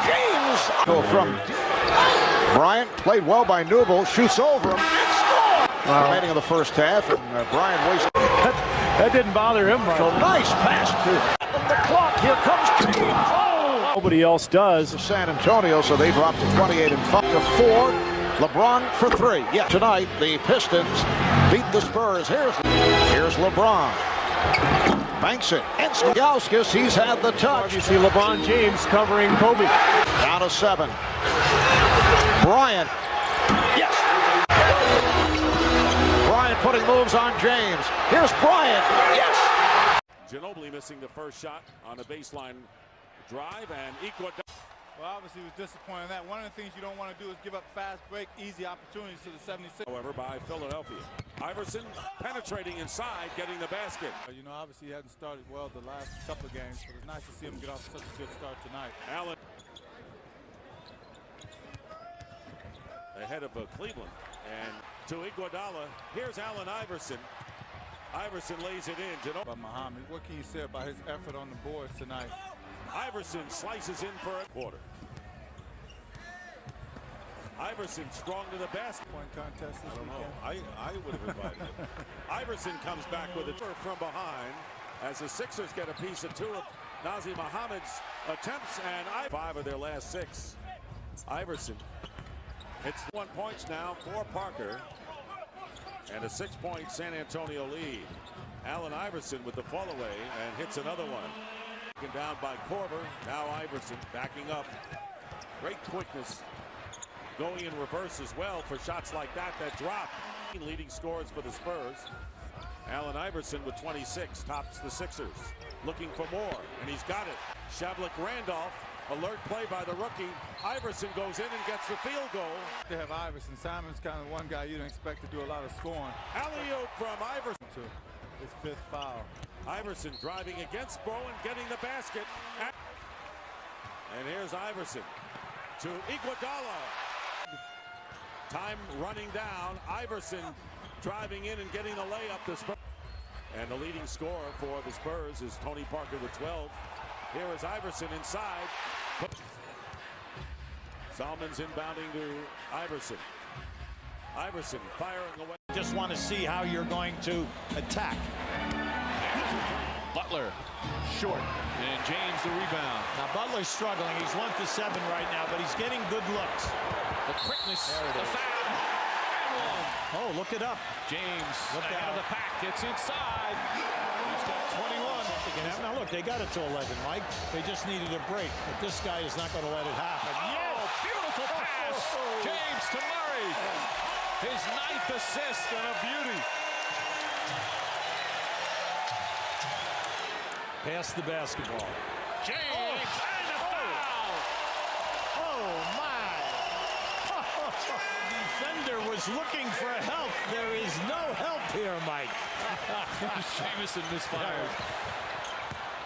James go from Bryant, played well by Newble, shoots over him and scores. Remaining in the first half, and Bryant wasted. That didn't bother him. So nice pass to the clock. Here comes James. Oh! Nobody else does. San Antonio, so they dropped to 28 and 5 to 4. LeBron for 3. Yeah, tonight the Pistons beat the Spurs. Here's LeBron. Banks it. And Stojauskas, he's had the touch. You see LeBron James covering Kobe. Down to 7. Bryant. Yes. Bryant putting moves on James. Here's Bryant. Yes. Ginobili missing the first shot on the baseline drive, and Iguodala. Well, obviously he was disappointed in that. One of the things you don't want to do is give up fast break, easy opportunities to the 76. However, by Philadelphia. Iverson penetrating inside, getting the basket. You know, obviously he hasn't started well the last couple of games, but it's nice to see him get off such a good start tonight. Allen ahead of Cleveland, and to Iguodala. Here's Allen Iverson. Iverson lays it in. But Muhammad, what can you say about his effort on the boards tonight? Iverson slices in for a quarter. Iverson strong to the basket. Point contest this weekend. I would have invited him. Iverson comes back with a from behind as the Sixers get a piece of 2 of Nazir Muhammad's attempts, and 5 of their last 6. Iverson hits 1 point now for Parker, and a 6-point San Antonio lead. Allen Iverson with the fall away and hits another one. Down by Korver. Now Iverson backing up. Great quickness. Going in reverse as well for shots like that drop. Leading scores for the Spurs. Allen Iverson with 26 tops the Sixers. Looking for more, and he's got it. Shavlik Randolph. Alert play by the rookie. Iverson goes in and gets the field goal. They have Iverson. Simon's kind of one guy you don't expect to do a lot of scoring. Alley-oop from Iverson. His 5th foul. Iverson driving against Bowen, getting the basket. And here's Iverson to Iguodala. Time running down. Iverson driving in and getting the layup. And the leading scorer for the Spurs is Tony Parker with 12. Here is Iverson inside. Solomon's inbounding to Iverson. Iverson firing away. Just want to see how you're going to attack. Butler, short, and James the rebound. Now Butler's struggling. He's 1 for 7 right now, but he's getting good looks. The quickness, the foul, and one. Oh, look it up. James, look out of the pack, gets inside. He's got 21. Now look, they got it to 11, Mike. They just needed a break, but this guy is not going to let it happen. Oh, beautiful pass. James to Murray. His 9th assist and a beauty. Pass the basketball. James and the foul. Oh, my. Defender was looking for help. There is no help here, Mike. Jamison misfires.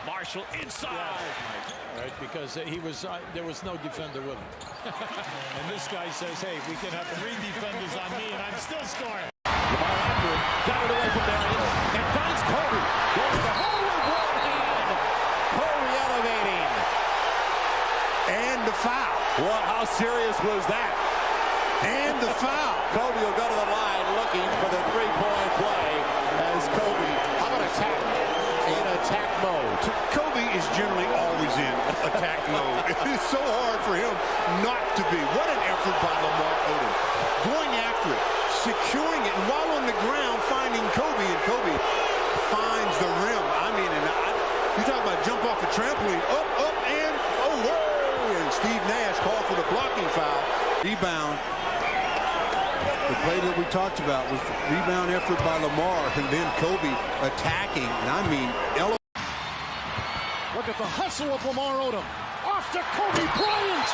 Marshall inside. Yeah, right, because he was there was no defender with him. And this guy says, hey, we can have 3 defenders on me, and I'm still scoring. Lamar after it, got it away from Darius, and finds Kobe. Goes the hole with one hand. Kobe elevating. And the foul. Well, how serious was that? And the foul. Kobe will go to the line looking for the 3-point play as Kobe. How about attack? In attack mode. Kobe is generally always in attack mode. It is so hard for him not to be. What an effort by Lamar Odom. Going after it, securing it, and while on the ground, finding Kobe, and Kobe finds the rim. I mean, you talk about jump off a trampoline, up, and whoa! And Steve Nash called for the blocking foul. Rebound. The play that we talked about was rebound effort by Lamar, and then Kobe attacking, and I mean, look at the hustle of Lamar Odom. Off to Kobe Bryant.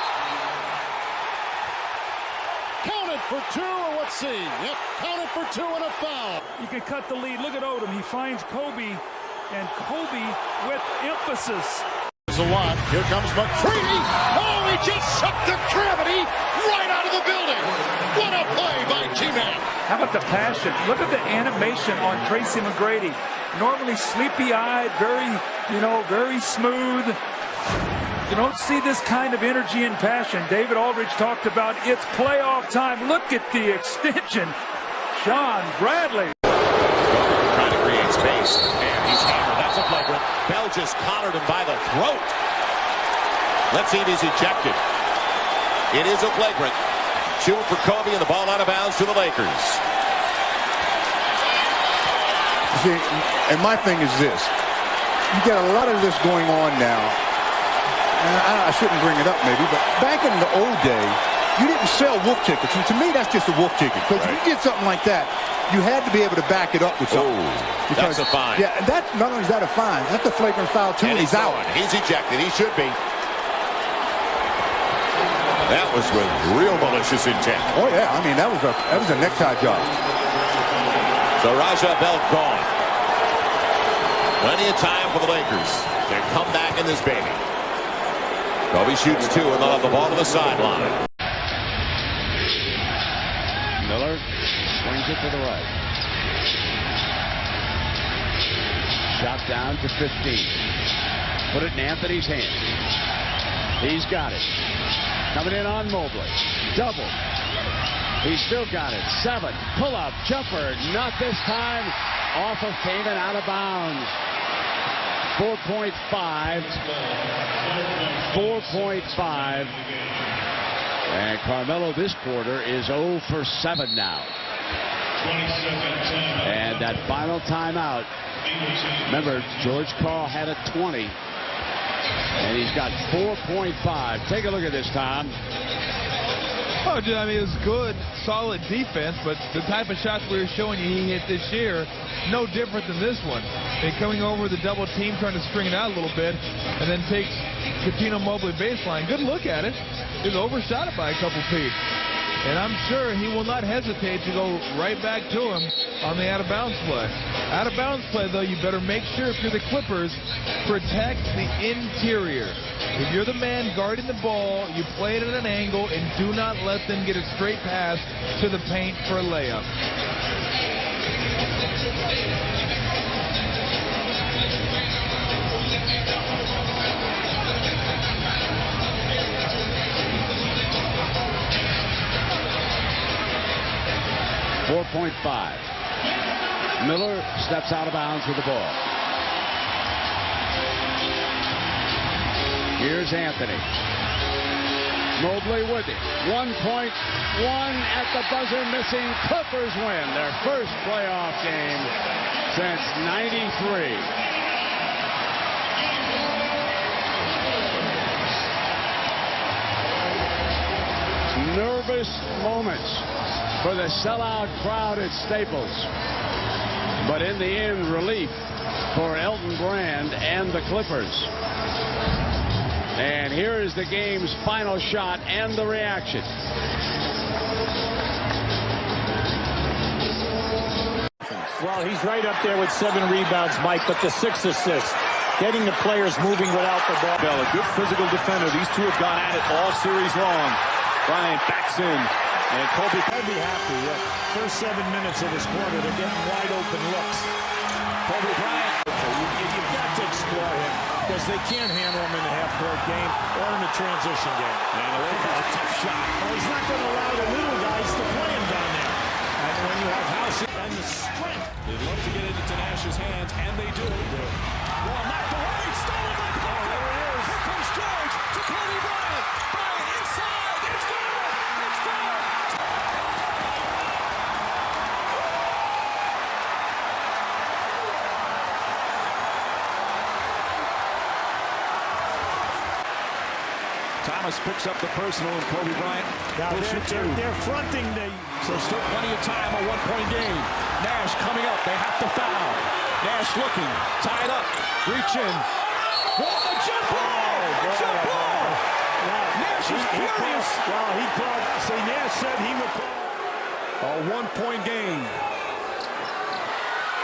Counted for 2, or let's see. Yep, counted for 2 and a foul. You can cut the lead. Look at Odom. He finds Kobe, and Kobe with emphasis. There's a lot. Here comes McCready. Oh, he just sucked the gravity right out of the building. What a play by T-Man. How about the passion? Look at the animation on Tracy McGrady. Normally sleepy-eyed, very smooth. You don't see this kind of energy and passion. David Aldridge talked about it's playoff time. Look at the extension. Sean Bradley. Trying to create space, and he's hammered. That's a flagrant. Bell just collared him by the throat. Let's see if he's ejected. It is a flagrant. 2 for Kobe, and the ball out of bounds to the Lakers. see, and my thing is this. You got a lot of this going on now. And I shouldn't bring it up maybe, but back in the old day, you didn't sell wolf tickets. And to me, that's just a wolf ticket. Because if you did something like that, you had to be able to back it up with something. Because, that's a fine. Yeah, and that, not only is that a fine, that's a flagrant foul too. And he's out. He's ejected. He should be. That was with real malicious intent. Oh yeah, I mean that was a necktie job. So Raja Bell gone. Plenty of time for the Lakers to come back in this baby. Kobe shoots 2 and they'll have the ball to the sideline. Miller swings it to the right. Shot down to 15. Put it in Anthony's hand. He's got it. Coming in on Mobley. Double. He's still got it. 7. Pull up. Jumper. Not this time. Off of Kamen, out of bounds. 4.5. 4.5. And Carmelo this quarter is 0 for 7 now. And that final timeout. Remember, George Karl had a 20. And he's got 4.5. Take a look at this, Tom. Oh, I mean, it was good, solid defense, but the type of shots we were showing you he hit this year, no different than this one. And coming over the double team, trying to string it out a little bit, and then takes Coutinho Mobley baseline. Good look at it. He's overshot it by a couple feet. And I'm sure he will not hesitate to go right back to him on the out-of-bounds play. Out-of-bounds play, though, you better make sure if you're the Clippers, protect the interior. If you're the man guarding the ball, you play it at an angle and do not let them get a straight pass to the paint for a layup. 4.5. Miller steps out of bounds with the ball. Here's Anthony. Mobley with it. 1.1 at the buzzer missing. Clippers win their first playoff game since '93. Nervous moments for the sellout crowd at Staples. But in the end, relief for Elton Brand and the Clippers. And here is the game's final shot and the reaction. Well, he's right up there with 7 rebounds, Mike, but the 6 assists. Getting the players moving without the ball. A good physical defender. These two have gone at it all series long. Bryant backs in. And Kobe I'd be happy. First 7 minutes of this quarter, they're getting wide open looks. Kobe Bryant, you've got to explore him because they can't handle him in the half-court game or in the transition game. And a tough shot. Well, he's not going to allow the little guys to play him down there. And when you have House and the strength. They'd love to get it into Nash's hands, and they do. Well, knocked away, stolen by Parker. There he is. Here comes George to Kobe Bryant. Bryant inside. It's good. It's good. Thomas picks up the personal, and Kobe Bryant Now they're fronting the... So still plenty of time, a one-point game. Nash coming up. They have to foul. Nash looking. Tied up. Reach in. Oh, a jump ball! Jump ball! Nash is furious. Well, he called... See, Nash said he would call... A one-point game.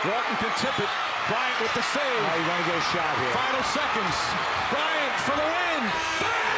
Walton can tip it. Bryant with the save. Oh, you're going to get a shot here. Final seconds. Bryant for the win. Bang!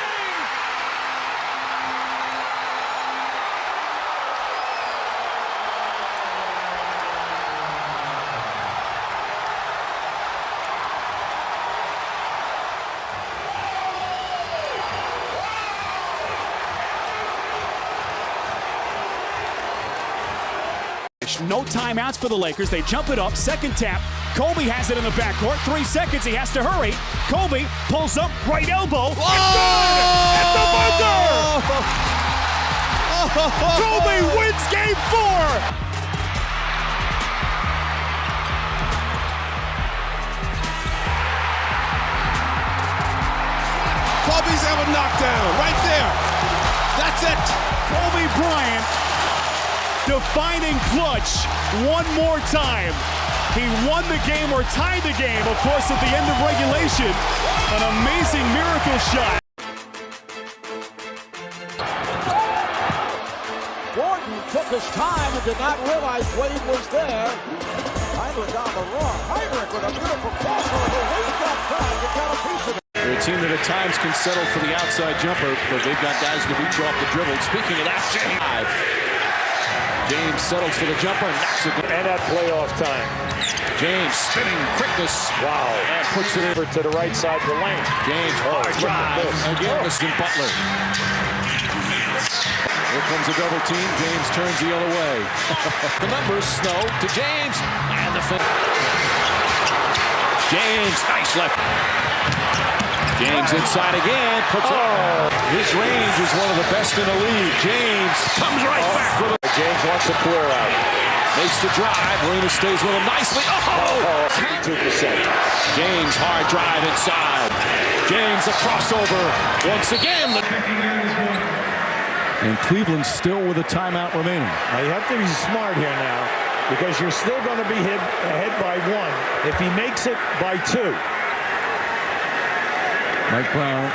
No timeouts for the Lakers. They jump it up. Second tap. Kobe has it in the backcourt. 3 seconds. He has to hurry. Kobe pulls up. Right elbow. Oh! At the buzzer! Kobe wins game 4! Kobe's ever knocked down. Right there. That's it. Kobe Bryant defining clutch one more time. He won the game or tied the game, of course, at the end of regulation. An amazing miracle shot. Gordon took his time and did not realize Wade was there. Heinrich on the run. Heinrich with a beautiful crossover. Wade got back and got a piece of it. They're a team that at times can settle for the outside jumper, but they've got guys to reach off the dribble. Speaking of that, James settles for the jumper and knocks it down. And at playoff time. James spinning quickness. Wow. And puts it over to the right side of the lane. James hard drive. Again, Mr. Butler. Here comes a double team. James turns the other way. The numbers, Snow to James. And the fin. James, nice left. James inside again. Puts up. His range is one of the best in the league. James comes right back with it. James wants to clear out. Makes the drive. Marina stays with him nicely. Oh! 2%. James hard drive inside. James a crossover. Once again. And Cleveland still with a timeout remaining. Now you have to be smart here now because you're still going to be ahead by 1 if he makes it by 2. Mike Brown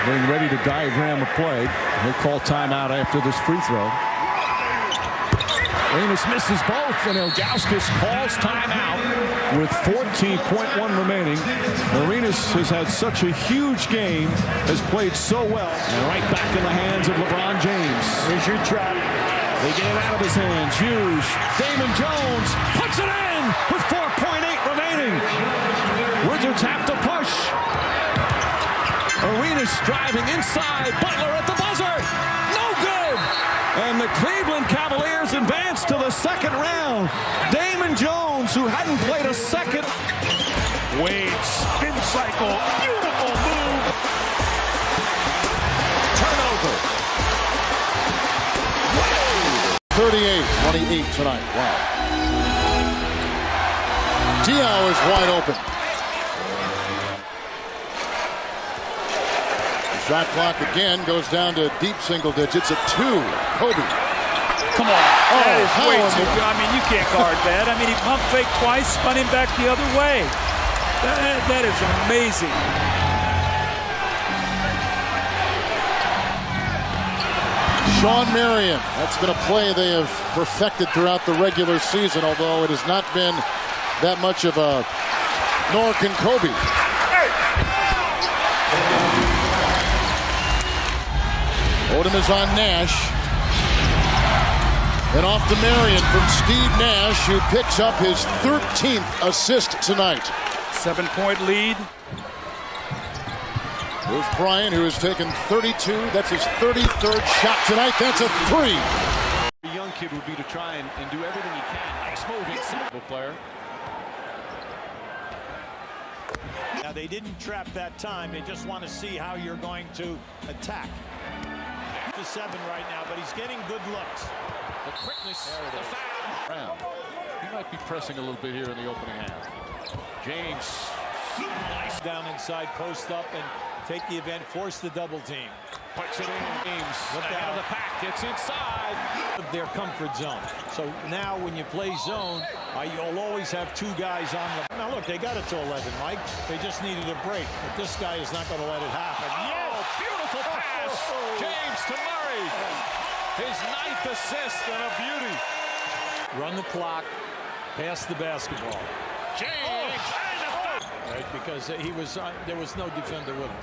getting ready to diagram a play. He'll call timeout after this free throw. Arenas misses both, and Ilgauskas calls timeout with 14.1 remaining. Arenas has had such a huge game, has played so well. And right back in the hands of LeBron James. Here's your trap. They get it out of his hands. Hughes, Damon Jones puts it in with 4.8 remaining. Wizards have to push. Arenas driving inside. Butler at the buzzer. No good. And the Cleveland Cavaliers advance to the second round. Damon Jones, who hadn't played a second. Wade, spin cycle, beautiful move. Turnover. 38-28 tonight. Wow. Diao is wide open. The shot clock again goes down to deep single digits at 2. Kobe. Come on. That is way too good. I mean, you can't guard that. I mean, he pump faked twice, spun him back the other way. That is amazing. Sean Marion. That's been a play they have perfected throughout the regular season, although it has not been that much of a, nor can Kobe. Odom is on Nash. And off to Marion from Steve Nash, who picks up his 13th assist tonight. 7-point lead. Here's Bryant, who has taken 32. That's his 33rd shot tonight. That's a 3. The young kid would be to try and do everything he can. Nice moving. Simple player. Now, they didn't trap that time. They just want to see how you're going to attack. To 7 right now, but he's getting good looks. The quickness, the foul. He might be pressing a little bit here in the opening half. James. Nice down inside, post up, and take the event, force the double team. Puts it in. James out of the pack, gets inside. Their comfort zone. So now when you play zone, you'll always have 2 guys on the. Now look, they got it to 11, Mike. They just needed a break, but this guy is not going to let it happen. Oh, beautiful pass. James to Murray. His 9th assist and a beauty. Run the clock, pass the basketball. James and a foul. Right, because he was there was no defender with him.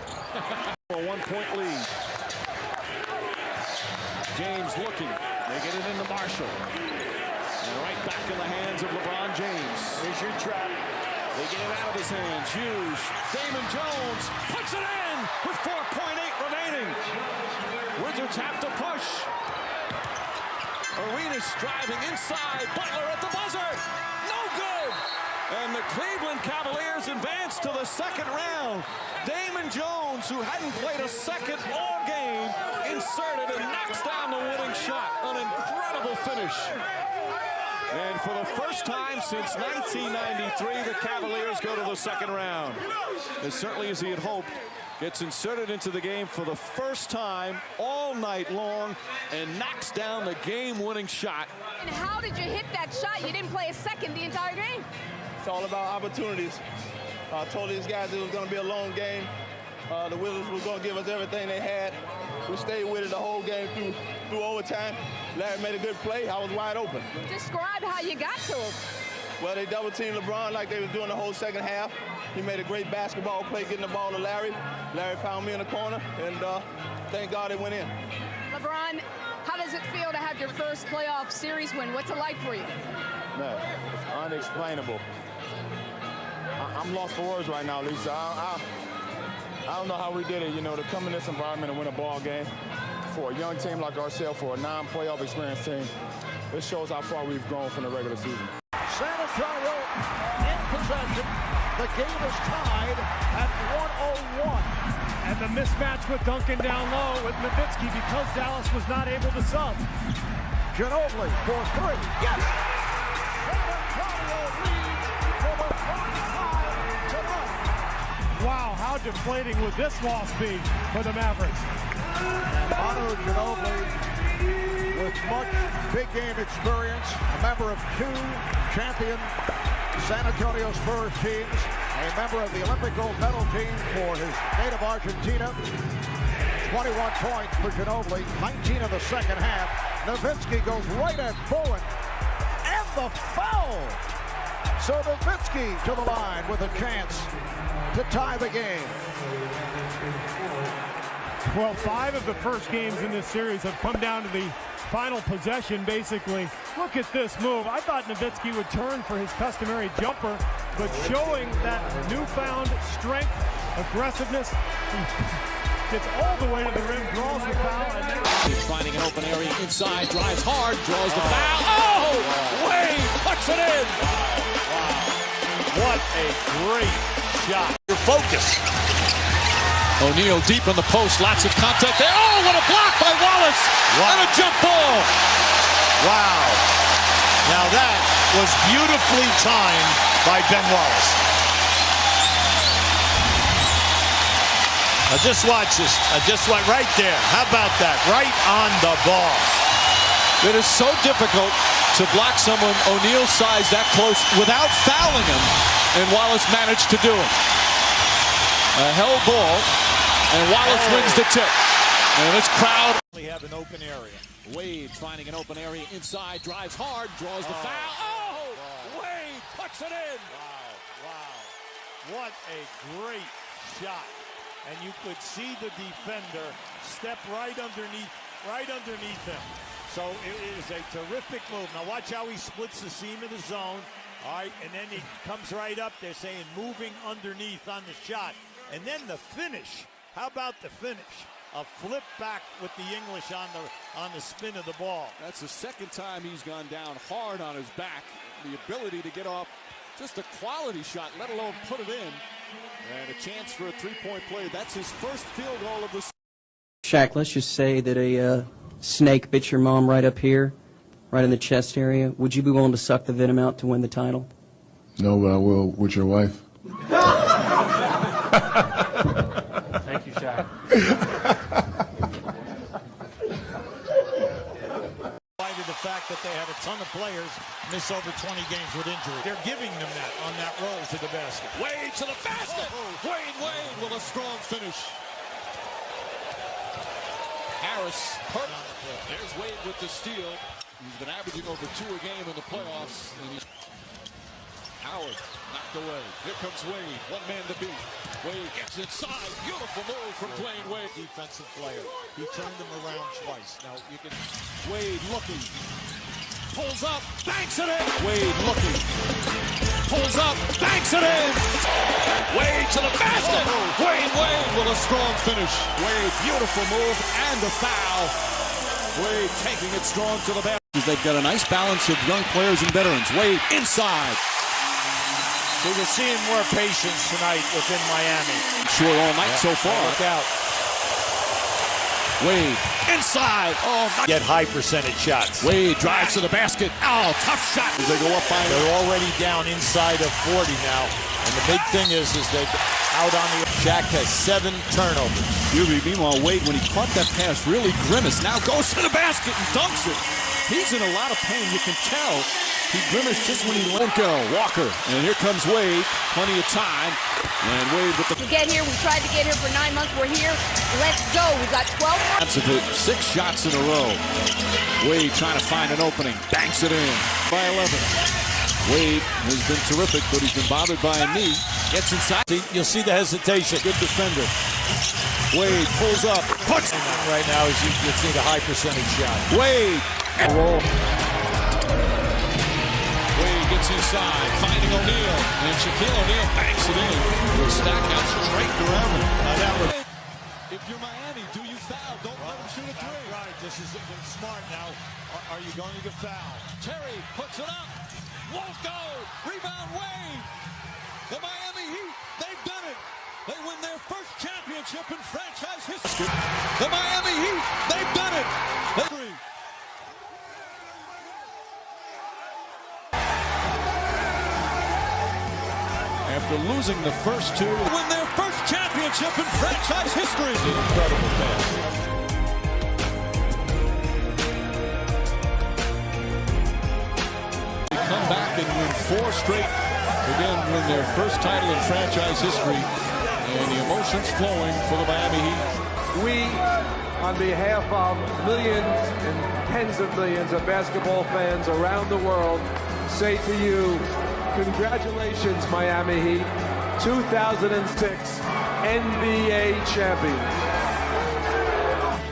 A 1-point lead. James looking. They get it into Marshall. And right back in the hands of LeBron James. Here's your trap. They get it out of his hands. Hughes. Damon Jones puts it in with 4.8 remaining. Wizards have to push. Arenas driving inside. Butler at the buzzer. No good. And the Cleveland Cavaliers advance to the second round. Damon Jones, who hadn't played a second all game, inserted and knocks down the winning shot. An incredible finish. And for the first time since 1993, the Cavaliers go to the second round. As certainly as he had hoped, gets inserted into the game for the first time all night long and knocks down the game-winning shot. And how did you hit that shot? You didn't play a second the entire game. It's all about opportunities. I told these guys it was going to be a long game. The Wizards were going to give us everything they had. We stayed with it the whole game through overtime. Larry made a good play. I was wide open. Describe how you got to him. Well, they double-teamed LeBron like they was doing the whole second half. He made a great basketball play getting the ball to Larry. Larry found me in the corner, and thank God it went in. LeBron, how does it feel to have your first playoff series win? What's it like for you? No, it's unexplainable. I'm lost for words right now, Lisa. I don't know how we did it, you know, to come in this environment and win a ball game for a young team like ourselves, for a non-playoff experienced team. It shows how far we've grown from the regular season. San Antonio in possession. The game is tied at 101. And the mismatch with Duncan down low with Nowitzki because Dallas was not able to sub. Ginobili for 3. Yes! San Antonio leads for the first time tonight. Wow, how deflating would this loss be for the Mavericks? Manu Ginobili with much big game experience, a member of 2 champion San Antonio Spurs teams, a member of the Olympic gold medal team for his native Argentina. 21 points for Ginobili, 19 in the second half. Nowitzki goes right at Bowen, and the foul! So Nowitzki to the line with a chance to tie the game. Well, 5 of the first games in this series have come down to the final possession, basically. Look at this move. I thought Nowitzki would turn for his customary jumper, but showing that newfound strength, aggressiveness, he gets all the way to the rim, draws the foul, and now he's finding an open area inside, drives hard, draws the foul. Oh! Wade puts it in! what a great shot. Your focus. O'Neal deep in the post, lots of contact there. Oh, what a block by Wallace! And a jump ball! Wow. Now that was beautifully timed by Ben Wallace. Just watch this. Just right there. How about that? Right on the ball. It is so difficult to block someone O'Neal's size that close without fouling him, and Wallace managed to do it. A held ball, and Wallace wins the tip. And this crowd have an open area. Wade finding an open area inside, drives hard, draws the foul. Oh! Wade puts it in! Wow. What a great shot. And you could see the defender step right underneath him. So it is a terrific move. Now watch how he splits the seam of the zone. All right, and then he comes right up there saying moving underneath on the shot. And then the finish. How about the finish? A flip back with the English on the spin of the ball. That's the second time he's gone down hard on his back. The ability to get off just a quality shot, let alone put it in. And a chance for a three-point play. That's his first field goal of the season. Shaq, let's just say that a snake bit your mom right up here, right in the chest area. Would you be willing to suck the venom out to win the title? No, but I will with your wife. Thank you, Shaq. The fact that they have a ton of players miss over 20 games with injury. They're giving them that on that roll to the basket. Wade to the basket! Wade with a strong finish. Harris, there's Wade with the steal. He's been averaging over 2 a game in the playoffs. And Howard knocked away. Here comes Wade, one man to beat. Wade gets inside. Beautiful move from Dwayne Wade. Defensive player. He turned him around twice. Now you can. Wade looking. Pulls up, banks it in. Wade looking. Pulls up, banks it in. Wade to the basket. Wade with a strong finish. Wade, beautiful move and a foul. Wade taking it strong to the basket. They've got a nice balance of young players and veterans. Wade inside. So you're seeing more patience tonight within Miami. Sure, all night so far. Look out. Wade inside. Oh, get high percentage shots. Wade drives to the basket. Oh, tough shot. As they go up by. They're already down inside of 40 now. And the big thing is they out on the. Shaq has 7 turnovers. Meanwhile, Wade, when he caught that pass, really grimaced. Now goes to the basket and dunks it. He's in a lot of pain. You can tell. He grimaced just when he let go. Walker. And here comes Wade. Plenty of time. And Wade with the... To get here, we tried to get here for 9 months. We're here. Let's go. We've got 12 months. 6 shots in a row. Wade trying to find an opening. Banks it in by 11. Wade has been terrific, but he's been bothered by a knee. Gets inside. You'll see the hesitation. Good defender. Wade pulls up. Puts. Right now is you see the high percentage shot. Wade. Roll. Wade gets inside, finding O'Neal, and Shaquille O'Neal banks it in. The stack out straight around him. If you're Miami, do you foul? Don't let him shoot a three. Right, this is smart now. Are you going to get fouled? Terry puts it up. Won't go. Rebound Wade. The Miami Heat, they've done it. They win their first championship in franchise history. The Miami Heat, they've done it. After losing the first 2, win their first championship in franchise history. Incredible pass. They come back and win 4 straight. Again, win their first title in franchise history. And the emotions flowing for the Miami Heat. We, on behalf of millions and tens of millions of basketball fans around the world, say to you, congratulations, Miami Heat, 2006 NBA champions.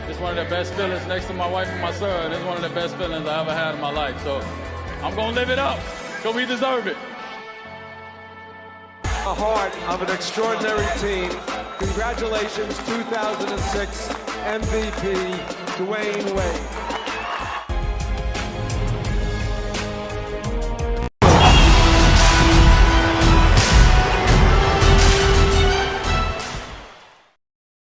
It's one of the best feelings next to my wife and my son. It's one of the best feelings I ever had in my life. So I'm going to live it up because we deserve it. The heart of an extraordinary team. Congratulations, 2006 MVP, Dwayne Wade.